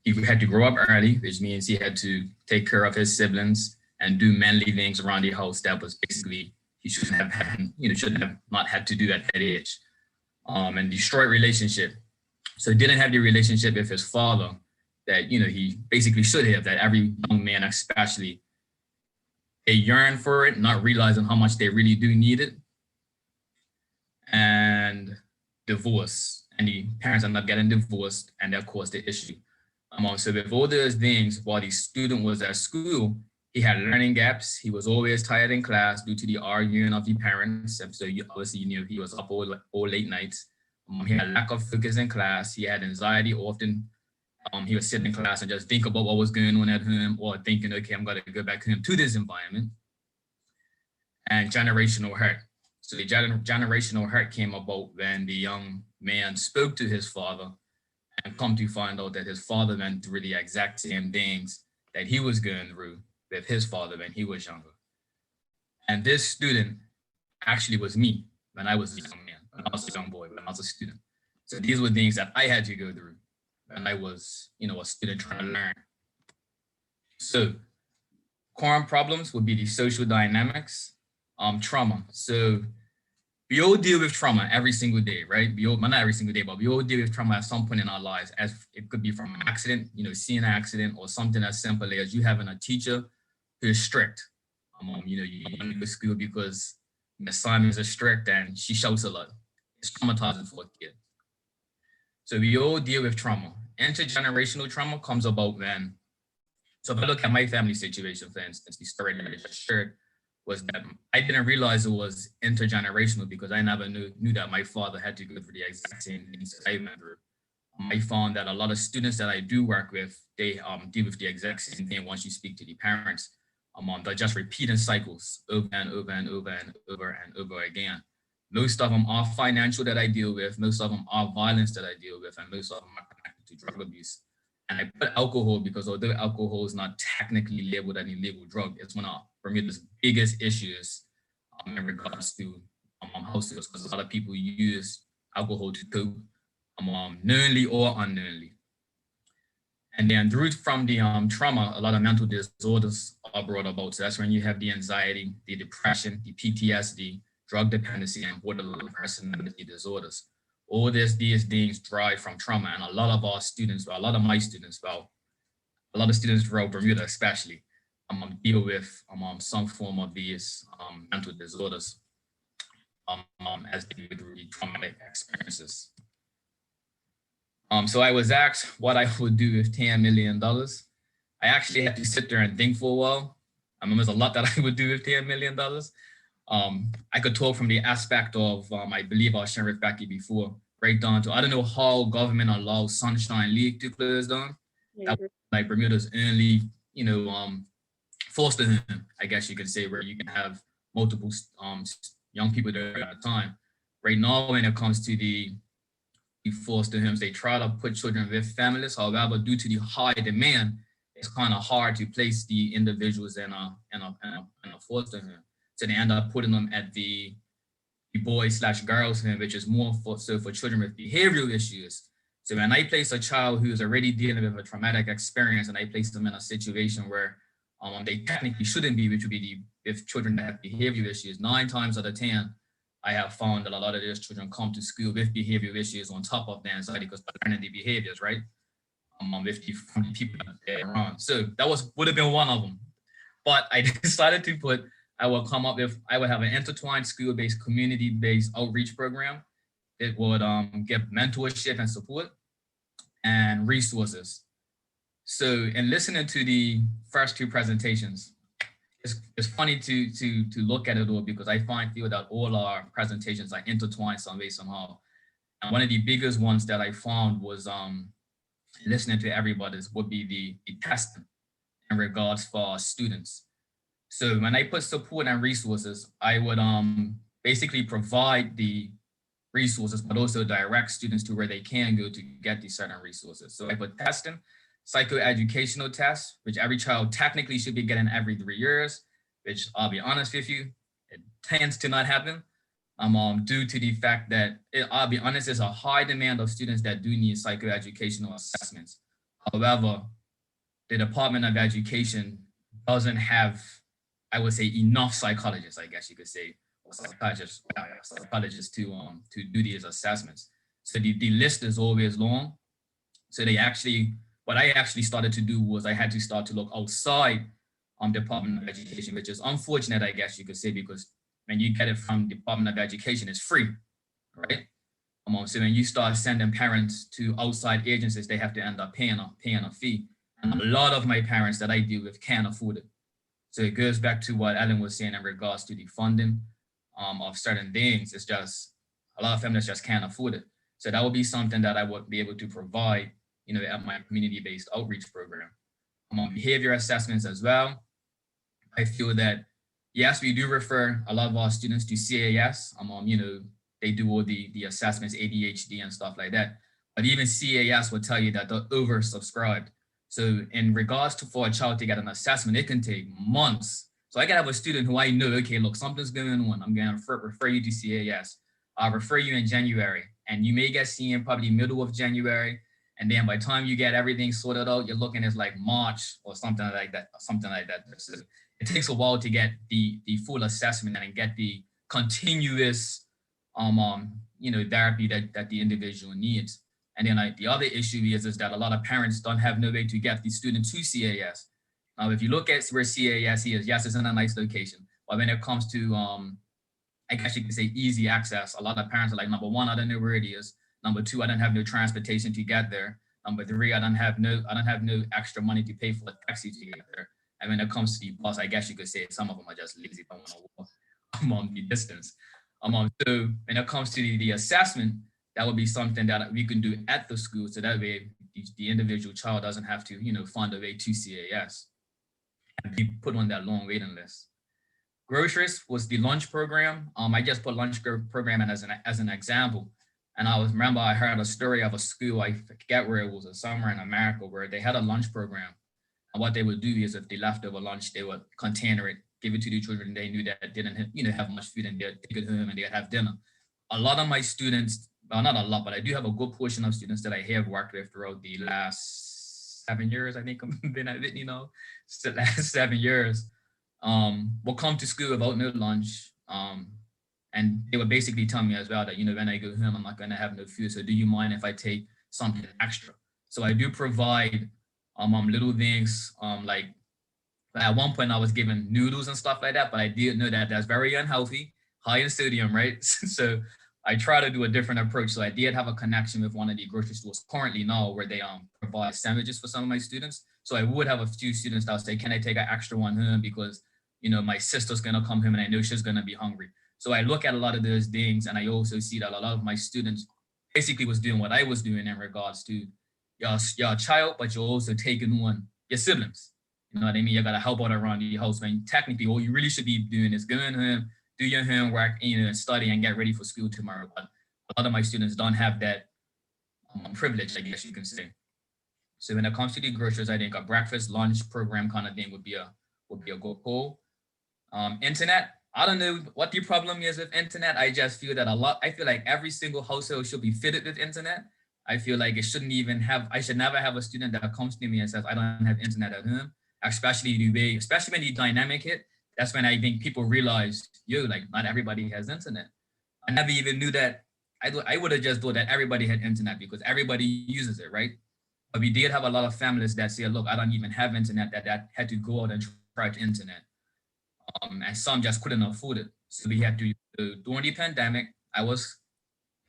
He had to grow up early, which means he had to take care of his siblings and do manly things around the house. That was basically, he shouldn't have had, shouldn't have not had to do that at that age. And destroyed relationship. So he didn't have the relationship with his father that, he basically should have, that every young man especially, they yearn for it, not realizing how much they really do need it. And divorce, and the parents end up getting divorced, and that caused the issue. So with all those things, while the student was at school, he had learning gaps. He was always tired in class due to the arguing of the parents. And so obviously, he was up all late nights. He had lack of focus in class. He had anxiety often. He would sit in class and just think about what was going on at home, or thinking, okay, I'm going to go back home to this environment. And generational hurt. So the generational hurt came about when the young man spoke to his father, and come to find out that his father went through the exact same things that he was going through with his father when he was younger. And this student actually was me. when I was a young man, when I was a young boy, when I was a student. So these were things that I had to go through when I was, a student trying to learn. So current problems would be the social dynamics, trauma. So we all deal with trauma every single day, right? Not every single day, but we all deal with trauma at some point in our lives, as it could be from an accident, seeing an accident, or something as simple as you having a teacher who is strict. You want to go to school because Miss Simons is strict and she shouts a lot. It's traumatizing for a kid. So we all deal with trauma. Intergenerational trauma comes about when, so if I look at my family situation, for instance, the story that I just shared was that I didn't realize it was intergenerational because I never knew that my father had to go through the exact same things that I went through. I found that a lot of students that I do work with, they deal with the exact same thing once you speak to the parents. They're just repeating cycles over and over and over and over and over again. Most of them are financial that I deal with, most of them are violence that I deal with, and most of them are connected to drug abuse. And I put alcohol because although alcohol is not technically labeled an illegal drug, it's one of Bermuda's biggest issues in regards to households, because a lot of people use alcohol to cope, knowingly or unknowingly. And then from the trauma, a lot of mental disorders are brought about. So that's when you have the anxiety, the depression, the PTSD, drug dependency, and borderline personality disorders. All these things drive from trauma. And a lot of our students, a lot of my students, a lot of students throughout Bermuda especially, deal with some form of these mental disorders as they go through the traumatic experiences. So I was asked what I would do with $10 million. I actually had to sit there and think for a while. There's a lot that I would do with $10 million. I could talk from the aspect of, I believe I was sharing with Becky before, right down to, I don't know how government allows Sunshine League to close down. That was like Bermuda's only, foster home, I guess you could say, where you can have multiple young people there at a time. Right now, when it comes to the foster homes, they try to put children with families. However, due to the high demand, it's kind of hard to place the individuals in a foster home. So they end up putting them at the boys/girls home, which is more for children with behavioral issues. So when I place a child who is already dealing with a traumatic experience and I place them in a situation where they technically shouldn't be, which would be with children that have behavioral issues, 9 times out of 10, I have found that a lot of these children come to school with behavioral issues on top of the anxiety because they're learning the behaviors, right? From the people that they're around. So that would have been one of them. But I decided to I would have an intertwined school-based, community-based outreach program. It would give mentorship and support and resources. So in listening to the first 2 presentations, it's funny to look at it all because I feel that all our presentations are intertwined some way, somehow. And one of the biggest ones that I found was listening to everybody's would be the testing in regards for students. So when I put support and resources, I would basically provide the resources, but also direct students to where they can go to get these certain resources. So I put testing, psychoeducational tests, which every child technically should be getting every 3 years, which I'll be honest with you, it tends to not happen due to the fact that, I'll be honest, there's a high demand of students that do need psychoeducational assessments. However, the Department of Education doesn't have, I would say, enough psychologists, I guess you could say, or psychologists to do these assessments. So the list is always long. So what I actually started to do was I had to start to look outside Department of Education, which is unfortunate, I guess you could say, because when you get it from Department of Education, it's free, right? So when you start sending parents to outside agencies, they have to end up paying a fee. And a lot of my parents that I deal with can't afford it. So it goes back to what Ellen was saying in regards to the funding of certain things. It's just a lot of families just can't afford it. So that would be something that I would be able to provide, at my community-based outreach program. Behavior assessments as well. I feel that, yes, we do refer a lot of our students to CAS. They do all the assessments, ADHD and stuff like that. But even CAS will tell you that they're oversubscribed. So in regards to for a child to get an assessment, it can take months. So I can have a student who I know, okay, look, something's going on. I'm going to refer you to CAS. I'll refer you in January, and you may get seen probably middle of January. And then by the time you get everything sorted out, you're looking at like March or something like that, So it takes a while to get the full assessment and get the continuous, therapy that the individual needs. And then the other issue is that a lot of parents don't have no way to get the student to CAS. Now, if you look at where CAS is, yes, it's in a nice location. But when it comes to, I guess you could say easy access, a lot of parents are like, number one, I don't know where it is. Number two, I don't have no transportation to get there. Number three, I don't have no extra money to pay for a taxi to get there. And when it comes to the bus, I guess you could say some of them are just lazy, don't want to walk the distance. So when it comes to the assessment, that would be something that we can do at the school, so that way the individual child doesn't have to, find a way to CAS and be put on that long waiting list. Groceries was the lunch program. I just put lunch program as an example. And I heard a story of a school, I forget where it was, somewhere in America, where they had a lunch program. And what they would do is if they left over lunch, they would container it, give it to the children they knew that didn't have much food, and they'd take it home and they'd have dinner. A lot of my students, well, not a lot, but I do have a good portion of students that I have worked with throughout the last 7 years. I think I've been at it, the last 7 years, will come to school without no lunch. And they would basically tell me as well that, when I go home, I'm not going to have no food. So do you mind if I take something extra? So I do provide little things, like at one point I was given noodles and stuff like that, but I did know that that's very unhealthy, high in sodium, right? So I try to do a different approach. So I did have a connection with one of the grocery stores currently now where they provide sandwiches for some of my students. So I would have a few students that would say, can I take an extra one home because, my sister's going to come home and I know she's going to be hungry. So I look at a lot of those things, and I also see that a lot of my students basically was doing what I was doing in regards to your child, but you're also taking on your siblings. You know what I mean? You got to help out around the house. When technically all you really should be doing is going home, do your homework, and study and get ready for school tomorrow. But a lot of my students don't have that privilege, I guess you can say. So when it comes to the groceries, I think a breakfast, lunch program kind of thing would be a good goal. Internet. I don't know what the problem is with internet. I just feel that I feel like every single household should be fitted with internet. I feel like I should never have a student that comes to me and says, I don't have internet at home, especially when the dynamic hit. That's when I think people realize, not everybody has internet. I never even knew that. I would have just thought that everybody had internet because everybody uses it, right? But we did have a lot of families that say, look, I don't even have internet, that had to go out and try to internet. And some just couldn't afford it. So we had to, during the pandemic, I was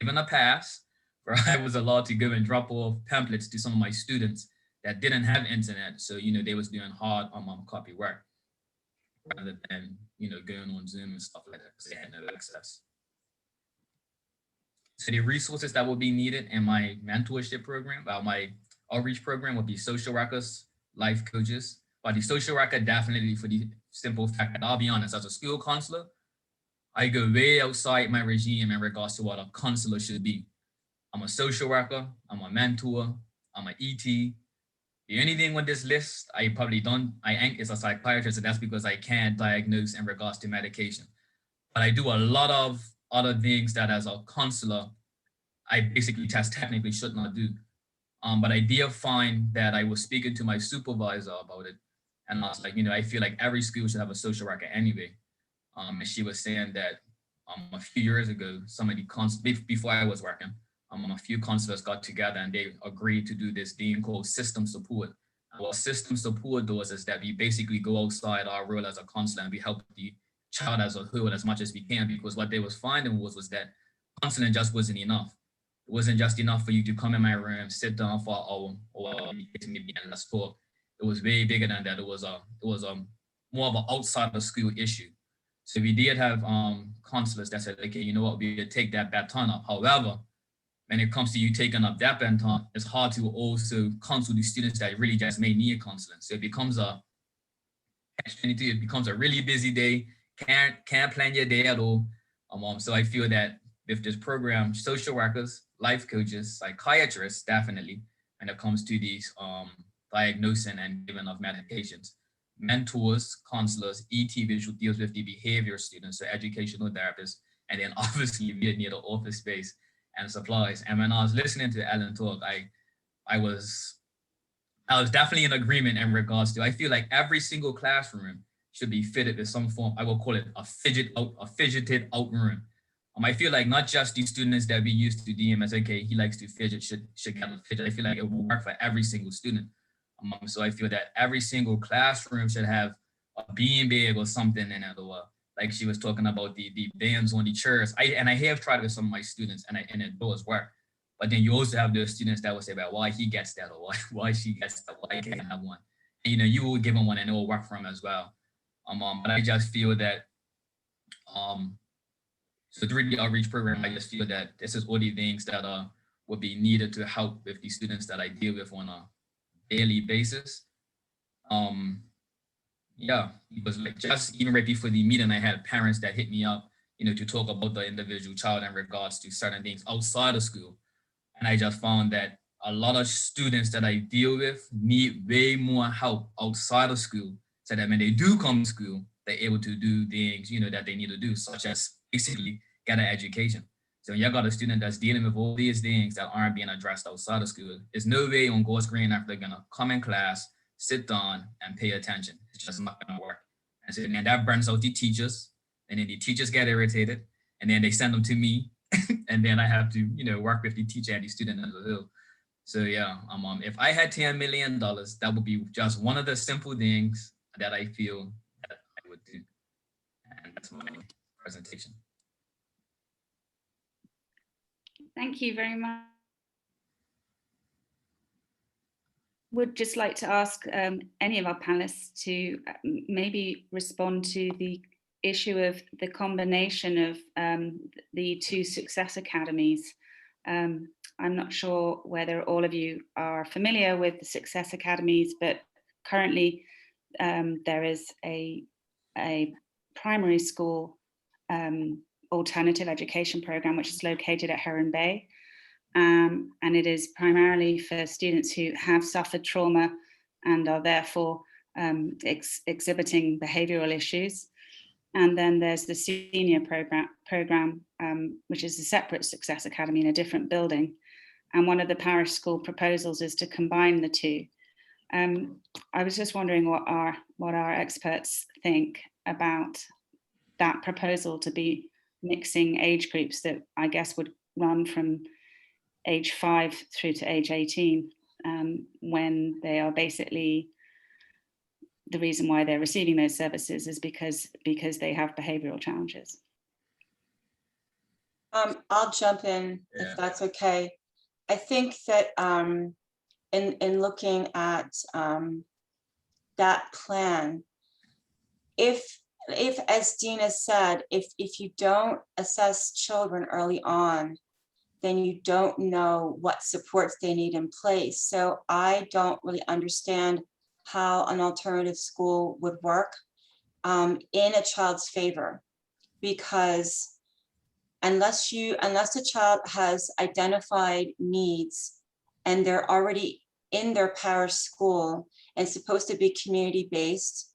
given a pass where I was allowed to go and drop off pamphlets to some of my students that didn't have internet. So, they was doing hard copy work rather than, going on Zoom and stuff like that because they had no access. So the resources that will be needed in my mentorship program, my outreach program would be social workers, life coaches. But the social worker definitely, for the simple fact that I'll be honest, as a school counselor, I go way outside my regime in regards to what a counselor should be. I'm a social worker, I'm a mentor, I'm an ET. The only thing with this list, I probably don't, I ain't is a psychiatrist, and that's because I can't diagnose in regards to medication. But I do a lot of other things that as a counselor, I basically technically should not do. But I did find that I was speaking to my supervisor about it. And I was like, I feel like every school should have a social worker anyway. And she was saying that a few years ago, before I was working, a few counselors got together and they agreed to do this thing called system support. And what system support does is that we basically go outside our role as a counselor and we help the child as a whole as much as we can, because what they was finding was that counseling just wasn't enough. It wasn't just enough for you to come in my room, sit down for an hour, or maybe and let's talk. It was way bigger than that. It was more of an outside of school issue. So we did have counselors that said, okay, you know what, we could take that baton up. However, when it comes to you taking up that baton, it's hard to also counsel the students that really just may need counseling. So it becomes a really busy day. Can't plan your day at all. So I feel that with this program, social workers, life coaches, psychiatrists, definitely, when it comes to these diagnosing and giving of medications, mentors, counselors, ET, which deals with the behavior students, so educational therapists, And then obviously we need an office space and supplies. And when I was listening to Ellen talk, I was definitely in agreement in regards to, I feel like every single classroom should be fitted with some form, I will call it a fidgeted out room. I feel like not just these students that we used to deem as, okay, he likes to fidget, should get a fidget. I feel like it will work for every single student. So I feel that every single classroom should have a beanbag or something in it, or like she was talking about the bands on the chairs. I have tried with some of my students, and it does work. But then you also have those students that will say about why he gets that, or why she gets that, why I can't have one. And, you will give them one and it will work for them as well. But I just feel that so through the outreach program, I just feel that this is all the things that would be needed to help with the students that I deal with on a daily basis. Yeah, because like just even right before the meeting, I had parents that hit me up, to talk about the individual child in regards to certain things outside of school. And I just found that a lot of students that I deal with need way more help outside of school, so that when they do come to school, they're able to do things, that they need to do, such as basically get an education. So when you got a student that's dealing with all these things that aren't being addressed outside of school, there's no way on God's green after they're gonna come in class, sit down and pay attention. It's just not gonna work. And so then that burns out the teachers, and then the teachers get irritated, and then they send them to me, and then I have to, work with the teacher and the student as well. So yeah, if I had $10 million, that would be just one of the simple things that I feel that I would do. And that's my presentation. Thank you very much. Would just like to ask any of our panelists to maybe respond to the issue of the combination of the two success academies. I'm not sure whether all of you are familiar with the success academies, but currently there is a primary school alternative education program which is located at Heron Bay. And it is primarily for students who have suffered trauma and are therefore exhibiting behavioural issues. And then there's the senior program, which is a separate success academy in a different building. And one of the parish school proposals is to combine the two. I was just wondering what our experts think about that proposal to be mixing age groups that I guess would run from age 5 through to age 18, when they are basically, the reason why they're receiving those services is because they have behavioral challenges. I'll jump in if that's okay. I think that in looking at that plan, if as Dina said, if you don't assess children early on, then you don't know what supports they need in place. So I don't really understand how an alternative school would work in a child's favor, because unless the child has identified needs and they're already in their parish school and supposed to be community-based,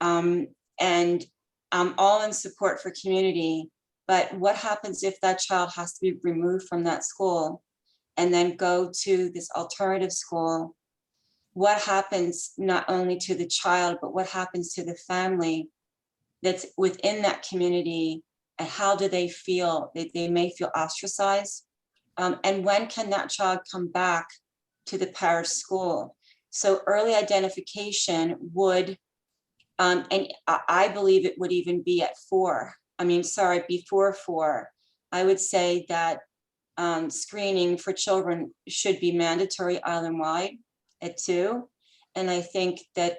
and I'm all in support for community, but what happens if that child has to be removed from that school and then go to this alternative school? What happens not only to the child, but what happens to the family that's within that community, and how do they feel? They may feel ostracized. And when can that child come back to the parish school? So early identification would, and I believe it would even be at 4. Before 4. I would say that screening for children should be mandatory island-wide at 2. And I think that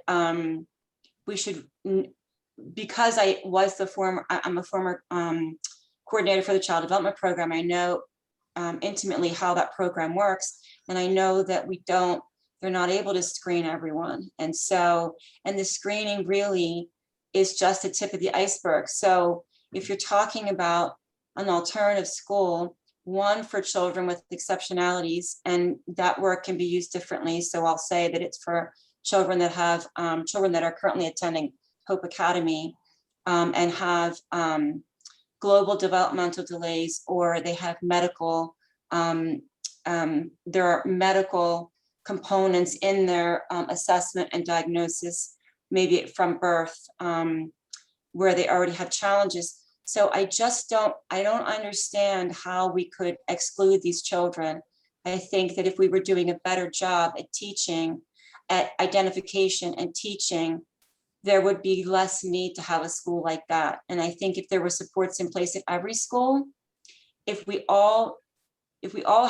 we should, because I'm a former coordinator for the Child Development Program, I know intimately how that program works. And I know that they're not able to screen everyone. And the screening really is just the tip of the iceberg. So if you're talking about an alternative school, one for children with exceptionalities, and that word can be used differently. So I'll say that it's for children that have children that are currently attending Hope Academy and have global developmental delays, or they have medical, there are medical components in their assessment and diagnosis, maybe from birth, where they already have challenges. So I don't understand how we could exclude these children. I think that if we were doing a better job at teaching, at identification and teaching, there would be less need to have a school like that. And I think if there were supports in place at every school, if we all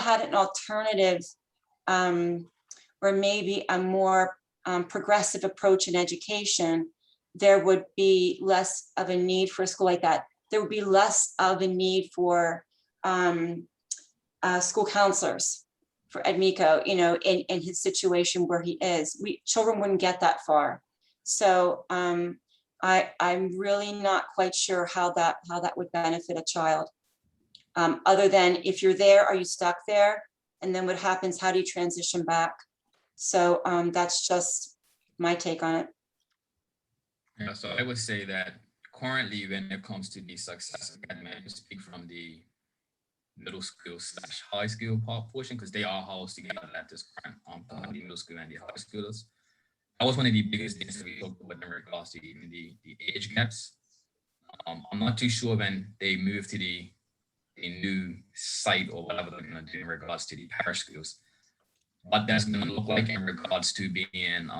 had an alternative, or maybe a more progressive approach in education, there would be less of a need for a school like that. There would be less of a need for school counselors for Edmeiko, you know, in his situation where he is. Children wouldn't get that far. So I'm really not quite sure how that would benefit a child. Other than if you're there, are you stuck there? And then what happens? How do you transition back? So that's just my take on it. Yeah, so I would say that currently, when it comes to the success academy, I speak from the middle school / high school portion, because they are housed together at this current the middle school and the high schoolers. That was one of the biggest things that we talked about in regards to even the age gaps. I'm not too sure when they move to the new site or whatever they're going to do in regards to the parish schools, what that's going to look like in regards to being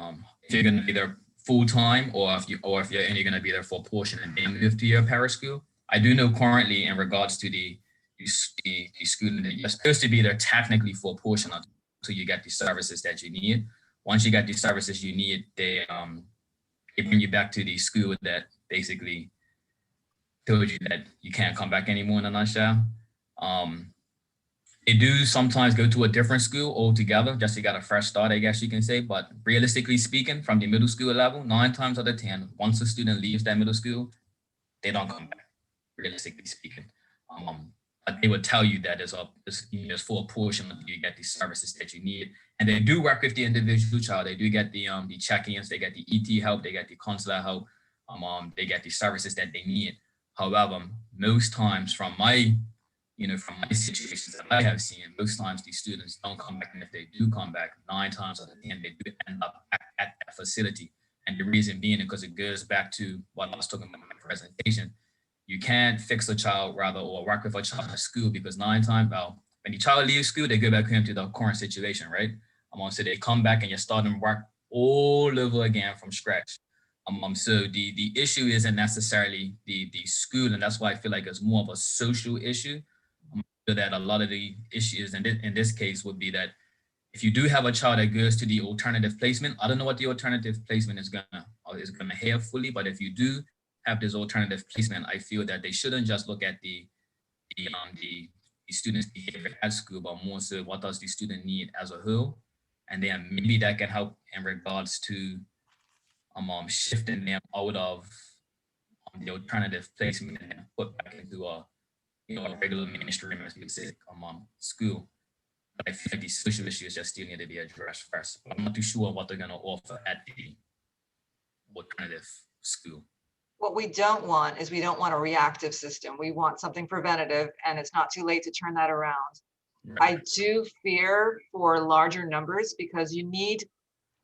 if you're going to be there full time, or if you're only going to be there for a portion and then move to your parish school. I do know currently in regards to the school that you're supposed to be there technically for a portion until you get the services that you need. Once you get the services you need, they bring you back to the school that basically told you that you can't come back anymore, in a nutshell. They do sometimes go to a different school altogether, just to get a fresh start, I guess you can say. But realistically speaking, from the middle school level, 9 times out of 10, once a student leaves that middle school, they don't come back, realistically speaking. But they would tell you that there's for a portion of you get the services that you need. And they do work with the individual child. They do get the check-ins, they get the ET help, they get the consular help, they get the services that they need. However, most times from my situations that I have seen, most times these students don't come back. And if they do come back, 9 times out of 10, they do end up at that facility. And the reason being because it goes back to what I was talking about in my presentation. You can't fix a child or work with a child at school, because 9 times, when the child leaves school, they go back home to the current situation, right? So they come back and you're starting work all over again from scratch. So the issue isn't necessarily the school, and that's why I feel like it's more of a social issue. That a lot of the issues in this case would be that if you do have a child that goes to the alternative placement, I don't know what the alternative placement is gonna have fully, but if you do have this alternative placement, I feel that they shouldn't just look at the student's behavior at school, but more so what does the student need as a whole, and then maybe that can help in regards to shifting them out of the alternative placement and put back into a regular mainstream, as we say, school. But I feel like these social issues just still need to be addressed first. But I'm not too sure what they're going to offer at the alternative school. What we don't want is we don't want a reactive system. We want something preventative, and it's not too late to turn that around. Right. I do fear for larger numbers, because you need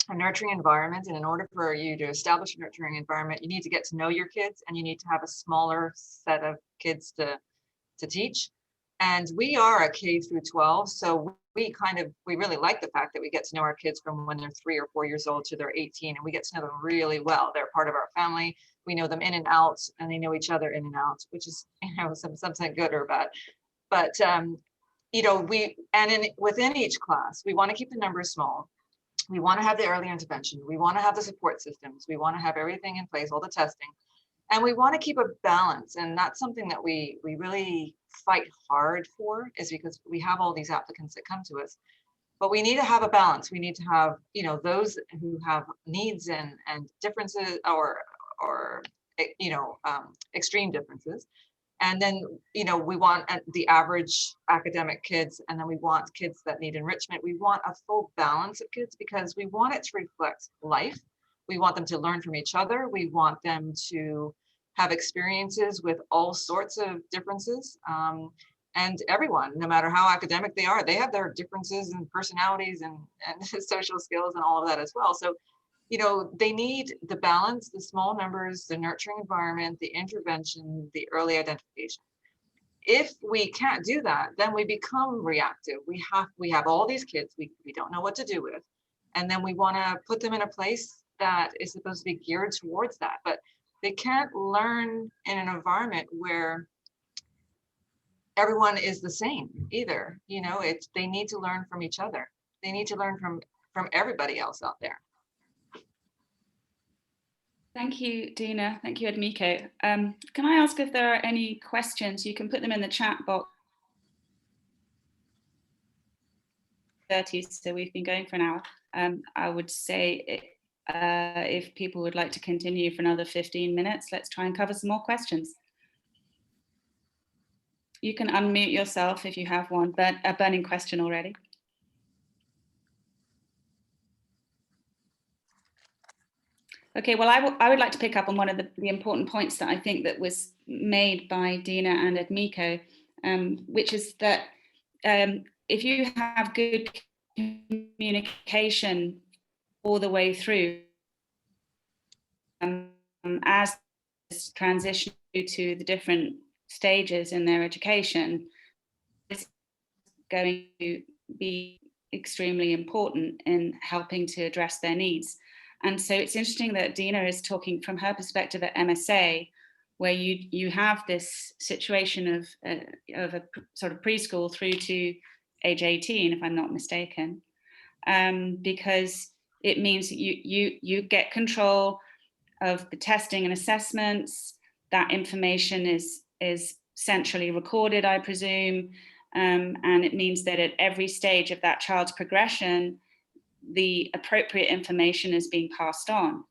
a nurturing environment. And in order for you to establish a nurturing environment, you need to get to know your kids, and you need to have a smaller set of kids to teach. And we are a K through 12. So we really like the fact that we get to know our kids from when they're 3 or 4 years old to they're 18, and we get to know them really well. They're part of our family. We know them in and out, and they know each other in and out, which is, something good or bad. But, within each class, we want to keep the numbers small. We want to have the early intervention. We want to have the support systems. We want to have everything in place, all the testing. And we want to keep a balance. And that's something that we really fight hard for, is because we have all these applicants that come to us. But we need to have a balance. We need to have, those who have needs and differences or extreme differences. And then, we want the average academic kids, and then we want kids that need enrichment. We want a full balance of kids, because we want it to reflect life. We want them to learn from each other. We want them to have experiences with all sorts of differences. And everyone, no matter how academic they are, they have their differences and personalities and social skills and all of that as well. So, you know, they need the balance, the small numbers, the nurturing environment, the intervention, the early identification. If we can't do that, then we become reactive. We have all these kids we don't know what to do with. And then we want to put them in a place that is supposed to be geared towards that. But they can't learn in an environment where everyone is the same either. You know, they need to learn from each other. They need to learn from everybody else out there. Thank you, Dina. Thank you, Edmeiko. Can I ask if there are any questions? You can put them in the chat box. 30, so we've been going for an hour. I would say if people would like to continue for another 15 minutes, let's try and cover some more questions. You can unmute yourself if you have one, but a burning question already. Okay, well, I would like to pick up on one of the important points that I think that was made by Dina and Edmeiko, which is that if you have good communication all the way through, as transition to the different stages in their education, is going to be extremely important in helping to address their needs. And so it's interesting that Dina is talking from her perspective at MSA, where you have this situation of a sort of preschool through to age 18, if I'm not mistaken, because it means that you get control of the testing and assessments. That information is centrally recorded, I presume, and it means that at every stage of that child's progression, the appropriate information is being passed on.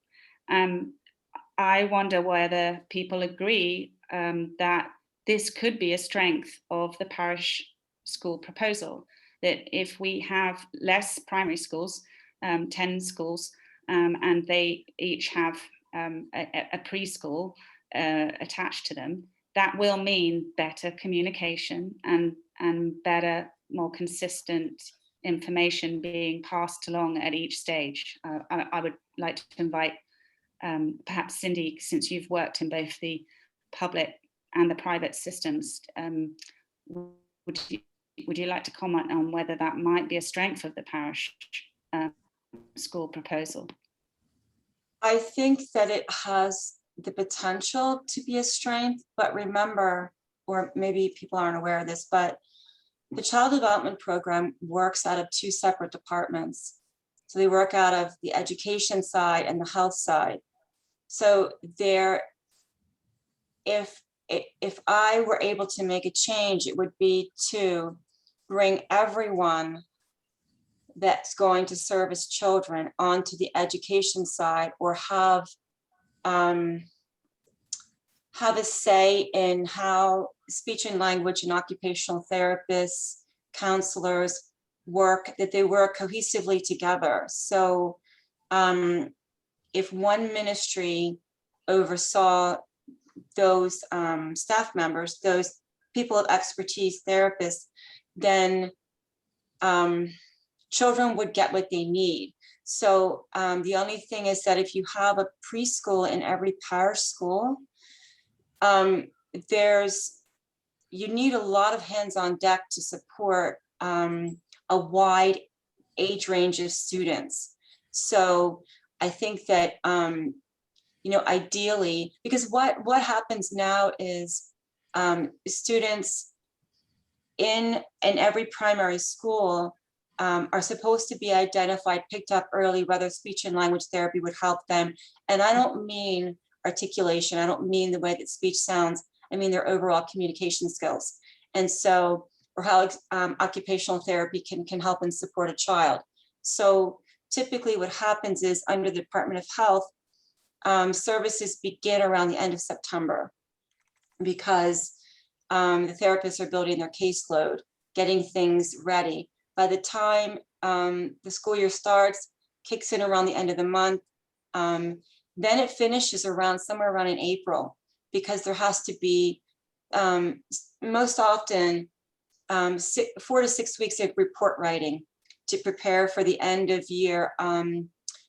I wonder whether people agree that this could be a strength of the parish school proposal, that if we have less primary schools, 10 schools, and they each have a preschool attached to them, that will mean better communication and better, more consistent information being passed along at each stage. I would like to invite perhaps Cindy, since you've worked in both the public and the private systems, would you like to comment on whether that might be a strength of the parish school proposal? I think that it has the potential to be a strength, but remember, or maybe people aren't aware of this, but the child development program works out of two separate departments. So they work out of the education side and the health side. So if I were able to make a change, it would be to bring everyone that's going to serve as children onto the education side, or have a say in how speech and language and occupational therapists, counselors work, that they work cohesively together. So if one ministry oversaw those staff members, those people of expertise, therapists, then children would get what they need. So the only thing is that if you have a preschool in every parish school, you need a lot of hands on deck to support a wide age range of students. So I think that ideally, because what happens now is students in every primary school are supposed to be identified, picked up early, whether speech and language therapy would help them. And I don't mean articulation, I don't mean the way that speech sounds, I mean their overall communication skills. And so, or how occupational therapy can help and support a child. So typically what happens is, under the Department of Health, services begin around the end of September, because the therapists are building their caseload, getting things ready. By the time the school year starts, kicks in around the end of the month, then it finishes somewhere around in April. because there has to be most often 4 to 6 weeks of report writing to prepare for the end of year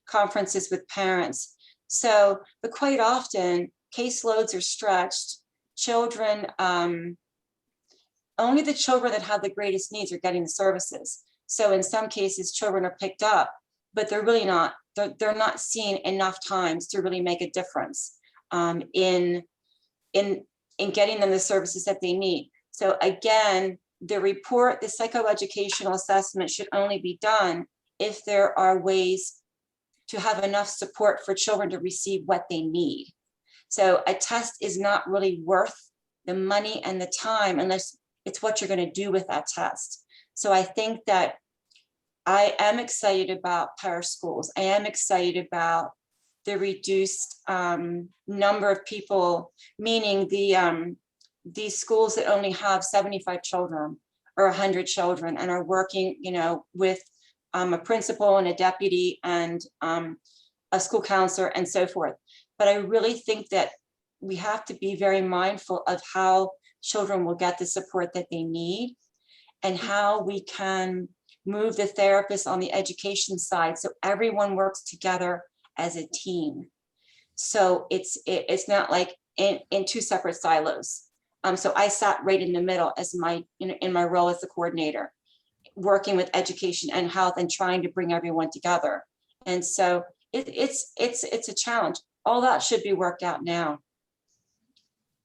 conferences with parents. So, but quite often caseloads are stretched. Children, only the children that have the greatest needs are getting the services. So in some cases, children are picked up, but they're really not, they're not seen enough times to really make a difference in getting them the services that they need. So again, the report, the psychoeducational assessment should only be done if there are ways to have enough support for children to receive what they need. So a test is not really worth the money and the time unless it's what you're going to do with that test. So I think that I am excited about parish schools. I am excited about the reduced number of people, meaning these schools that only have 75 children or 100 children and are working, you know, with a principal and a deputy and a school counselor and so forth. But I really think that we have to be very mindful of how children will get the support that they need and how we can move the therapists on the education side so everyone works together as a team. So it's not like in two separate silos. So I sat right in the middle as in my role as the coordinator, working with education and health and trying to bring everyone together. And so it's a challenge. All that should be worked out now.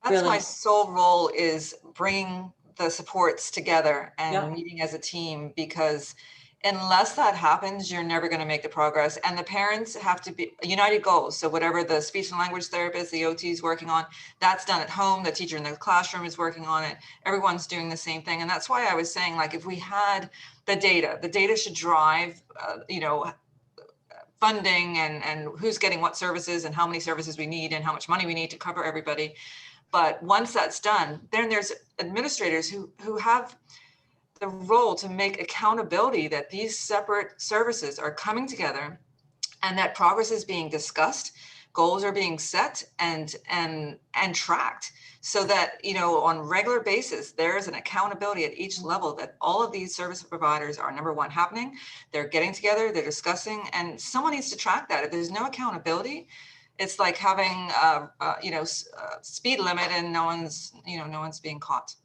That's Really. my sole role, is bringing the supports together and Yeah. meeting as a team, because unless that happens, you're never going to make the progress. And the parents have to be united goals. So whatever the speech and language therapist, the OT is working on, that's done at home. The teacher in the classroom is working on it. Everyone's doing the same thing. And that's why I was saying, like, if we had the data should drive, funding and who's getting what services and how many services we need and how much money we need to cover everybody. But once that's done, then there's administrators who have the role to make accountability that these separate services are coming together and that progress is being discussed, goals are being set and tracked, so that, on a regular basis, there's an accountability at each level that all of these service providers are, number one, happening, they're getting together, they're discussing, and someone needs to track that. If there's no accountability, it's like having a speed limit and no one's being caught.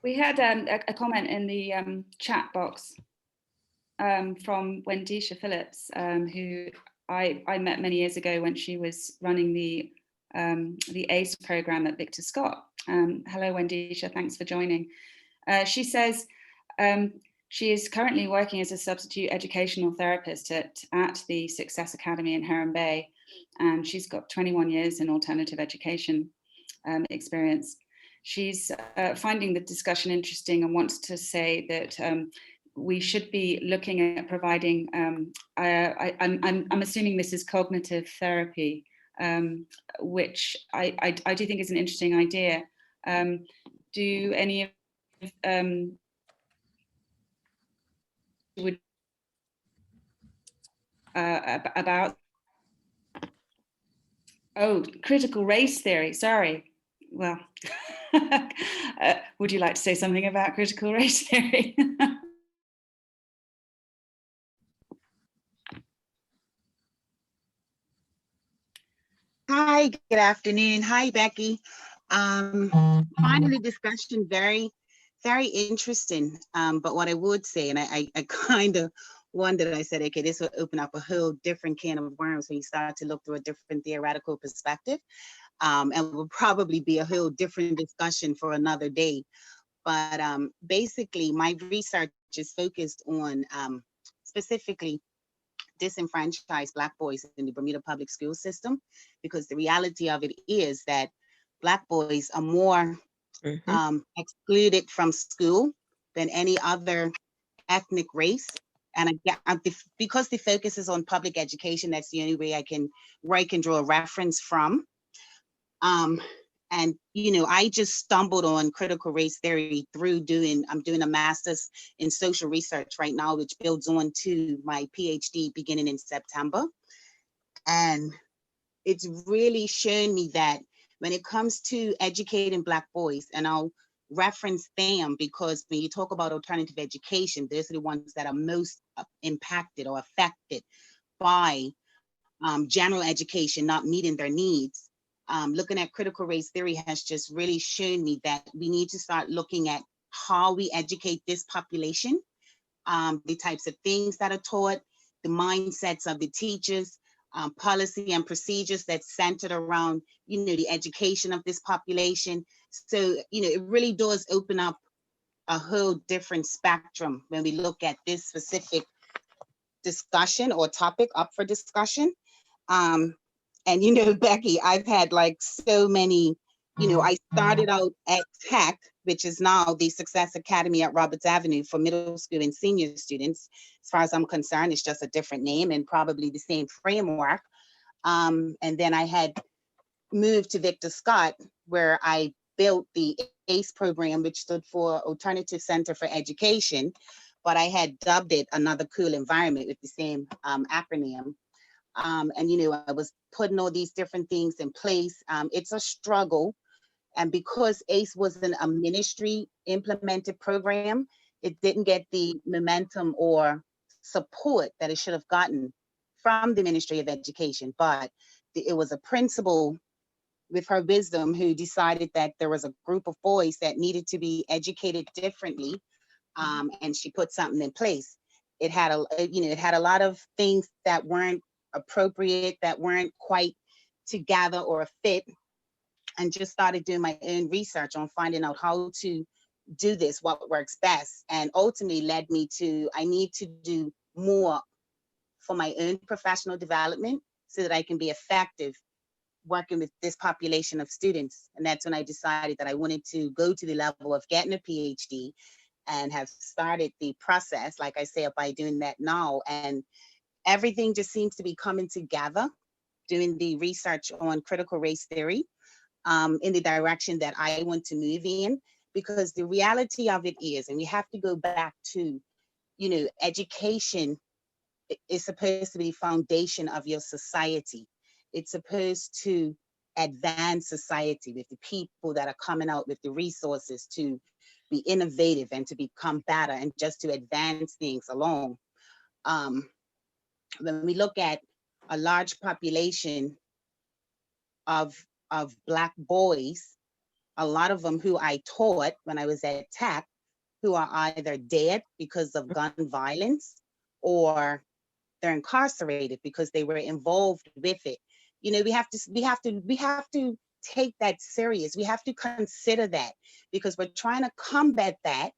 We had a comment in the chat box from Wendisha Phillips, who I met many years ago when she was running the ACE program at Victor Scott. Hello, Wendisha, thanks for joining. She says she is currently working as a substitute educational therapist at the Success Academy in Heron Bay, and she's got 21 years in alternative education experience. She's finding the discussion interesting and wants to say that we should be looking at providing, I'm assuming this is cognitive therapy, which I do think is an interesting idea. Do any of would about critical race theory, sorry. Well, would you like to say something about critical race theory? Hi, good afternoon. Hi, Becky. Finally, discussion very, very interesting. But what I would say, and I kind of wondered, I said, okay, this will open up a whole different can of worms when you start to look through a different theoretical perspective. And will probably be a whole different discussion for another day. But basically, my research is focused on specifically disenfranchised Black boys in the Bermuda public school system, because the reality of it is that Black boys are more excluded from school than any other ethnic race. And because the focus is on public education, that's the only way where I can draw a reference from. And, you know, I just stumbled on critical race theory through I'm doing a master's in social research right now, which builds on to my PhD beginning in September. And it's really shown me that when it comes to educating Black boys, and I'll reference them because when you talk about alternative education, those are the ones that are most impacted or affected by general education not meeting their needs. Looking at critical race theory has just really shown me that we need to start looking at how we educate this population, the types of things that are taught, the mindsets of the teachers, policy and procedures that's centered around, you know, the education of this population. So, you know, it really does open up a whole different spectrum when we look at this specific discussion or topic up for discussion. And, you know, Becky, I've had like so many, you know, I started out at Tech, which is now the Success Academy at Roberts Avenue for middle school and senior students. As far as I'm concerned, it's just a different name and probably the same framework. And then I had moved to Victor Scott, where I built the ACE program, which stood for Alternative Center for Education, but I had dubbed it Another Cool Environment with the same acronym. And, you know, I was putting all these different things in place. It's a struggle. And because ACE wasn't a ministry implemented program, it didn't get the momentum or support that it should have gotten from the Ministry of Education. But it was a principal with her wisdom who decided that there was a group of boys that needed to be educated differently. And she put something in place. It had it had a lot of things that weren't appropriate, that weren't quite together or a fit, and just started doing my own research on finding out how to do this, what works best, and ultimately led me to, I need to do more for my own professional development so that I can be effective working with this population of students. And that's when I decided that I wanted to go to the level of getting a PhD and have started the process, like I say, by doing that now. And everything just seems to be coming together, doing the research on critical race theory in the direction that I want to move in, because the reality of it is, and we have to go back to, you know, education is supposed to be the foundation of your society. It's supposed to advance society with the people that are coming out with the resources to be innovative and to become better and just to advance things along. When we look at a large population of Black boys, a lot of them who I taught when I was at Tech, who are either dead because of gun violence or they're incarcerated because they were involved with it. You know, we have to take that serious. We have to consider that because we're trying to combat that.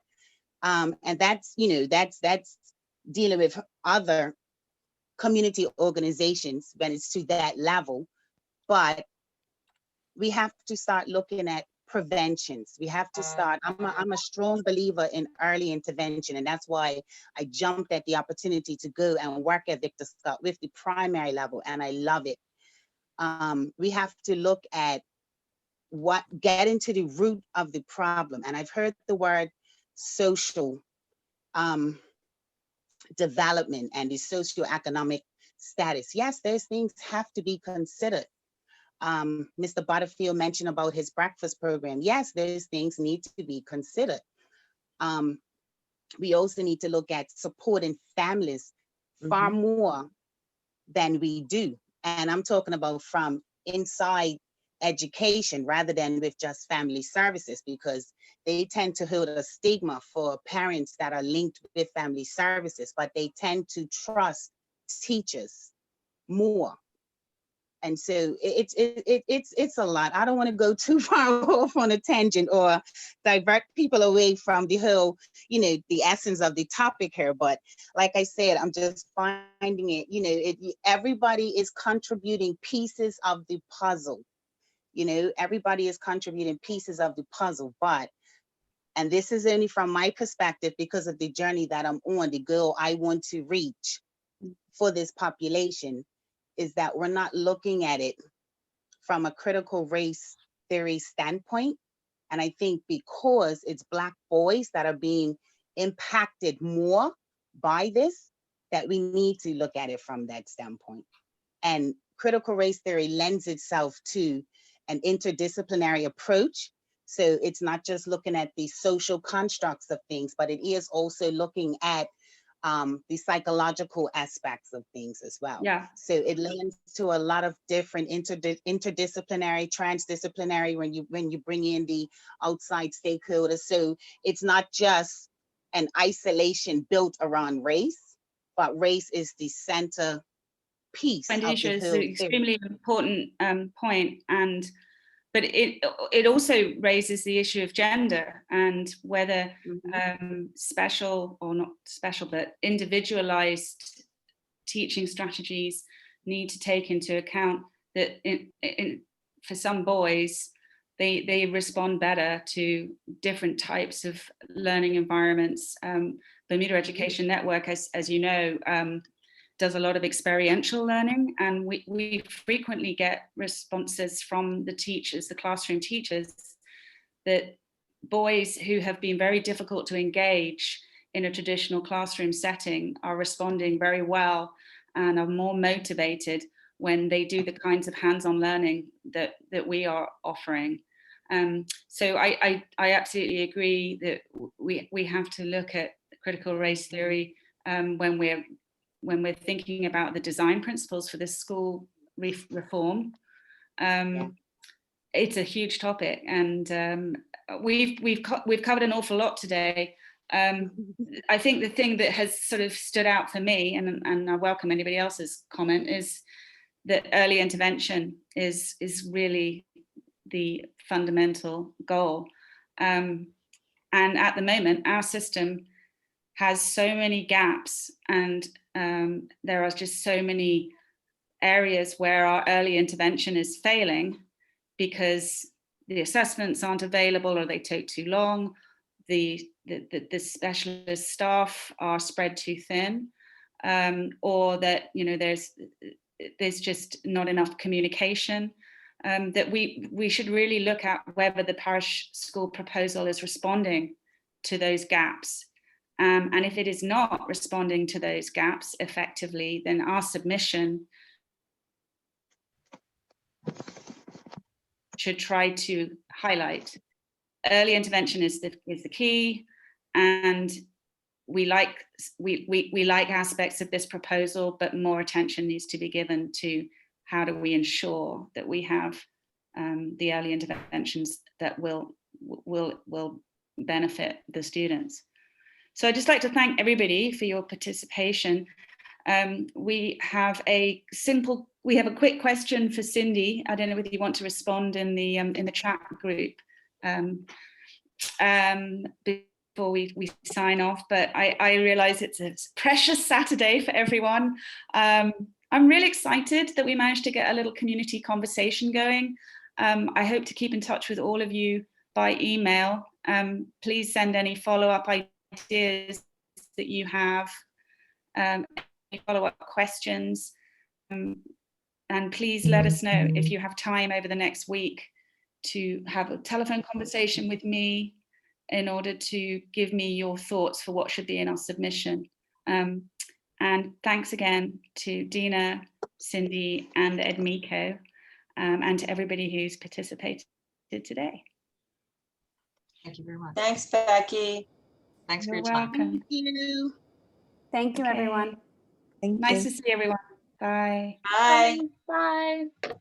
And that's, you know, that's dealing with other community organizations when it's to that level. But we have to start looking at preventions. We have to start, I'm a strong believer in early intervention, and that's why I jumped at the opportunity to go and work at Victor Scott with the primary level, and I love it. We have to look at get into the root of the problem. And I've heard the word social development and the socioeconomic status. Yes, those things have to be considered. Mr. Butterfield mentioned about his breakfast program. Yes, those things need to be considered. We also need to look at supporting families far more than we do. And I'm talking about from inside education rather than with just family services, because they tend to hold a stigma for parents that are linked with family services, but they tend to trust teachers more. And so it's a lot. I don't want to go too far off on a tangent or divert people away from the whole, you know, the essence of the topic here. But like I said, I'm just finding it, you know, everybody is contributing pieces of the puzzle. You know, everybody is contributing pieces of the puzzle. But, and this is only from my perspective because of the journey that I'm on, the goal I want to reach for this population, is that we're not looking at it from a critical race theory standpoint. And I think because it's Black boys that are being impacted more by this, that we need to look at it from that standpoint. And critical race theory lends itself to an interdisciplinary approach. So it's not just looking at the social constructs of things, but it is also looking at the psychological aspects of things as well. Yeah. So it lends to a lot of different interdisciplinary, transdisciplinary when you bring in the outside stakeholders. So it's not just an isolation built around race, but race is the center piece. Anisha, is an extremely important point, but it also raises the issue of gender and whether special or not special, but individualized teaching strategies need to take into account that for some boys, they respond better to different types of learning environments. Bermuda Education Network, as you know, does a lot of experiential learning, and we frequently get responses from the teachers, the classroom teachers, that boys who have been very difficult to engage in a traditional classroom setting are responding very well and are more motivated when they do the kinds of hands-on learning that we are offering. So I absolutely agree that we have to look at critical race theory when we're thinking about the design principles for this school reform. It's a huge topic, and we've covered an awful lot today. I think the thing that has sort of stood out for me, and I welcome anybody else's comment, is that early intervention is really the fundamental goal. And at the moment, our system has so many gaps, and there are just so many areas where our early intervention is failing because the assessments aren't available or they take too long, the specialist staff are spread too thin, or that there's just not enough communication. That we should really look at whether the parish school proposal is responding to those gaps. And if it is not responding to those gaps effectively, then our submission should try to highlight early intervention is the key, and we like aspects of this proposal, but more attention needs to be given to how do we ensure that we have the early interventions that will benefit the students. So I'd just like to thank everybody for your participation. We have a quick question for Cindy. I don't know whether you want to respond in the chat group before we sign off, but I realize it's a precious Saturday for everyone. I'm really excited that we managed to get a little community conversation going. I hope to keep in touch with all of you by email. Please send any follow-up ideas that you have, any follow-up questions, and please let us know if you have time over the next week to have a telephone conversation with me in order to give me your thoughts for what should be in our submission. And thanks again to Dina, Cindy, and Edmeiko, and to everybody who's participated today. Thank you very much. Thanks, Becky. Thanks for You're your time. welcome. Thank you. Thank you, Okay. everyone. Nice to see everyone. Bye. Bye. Bye.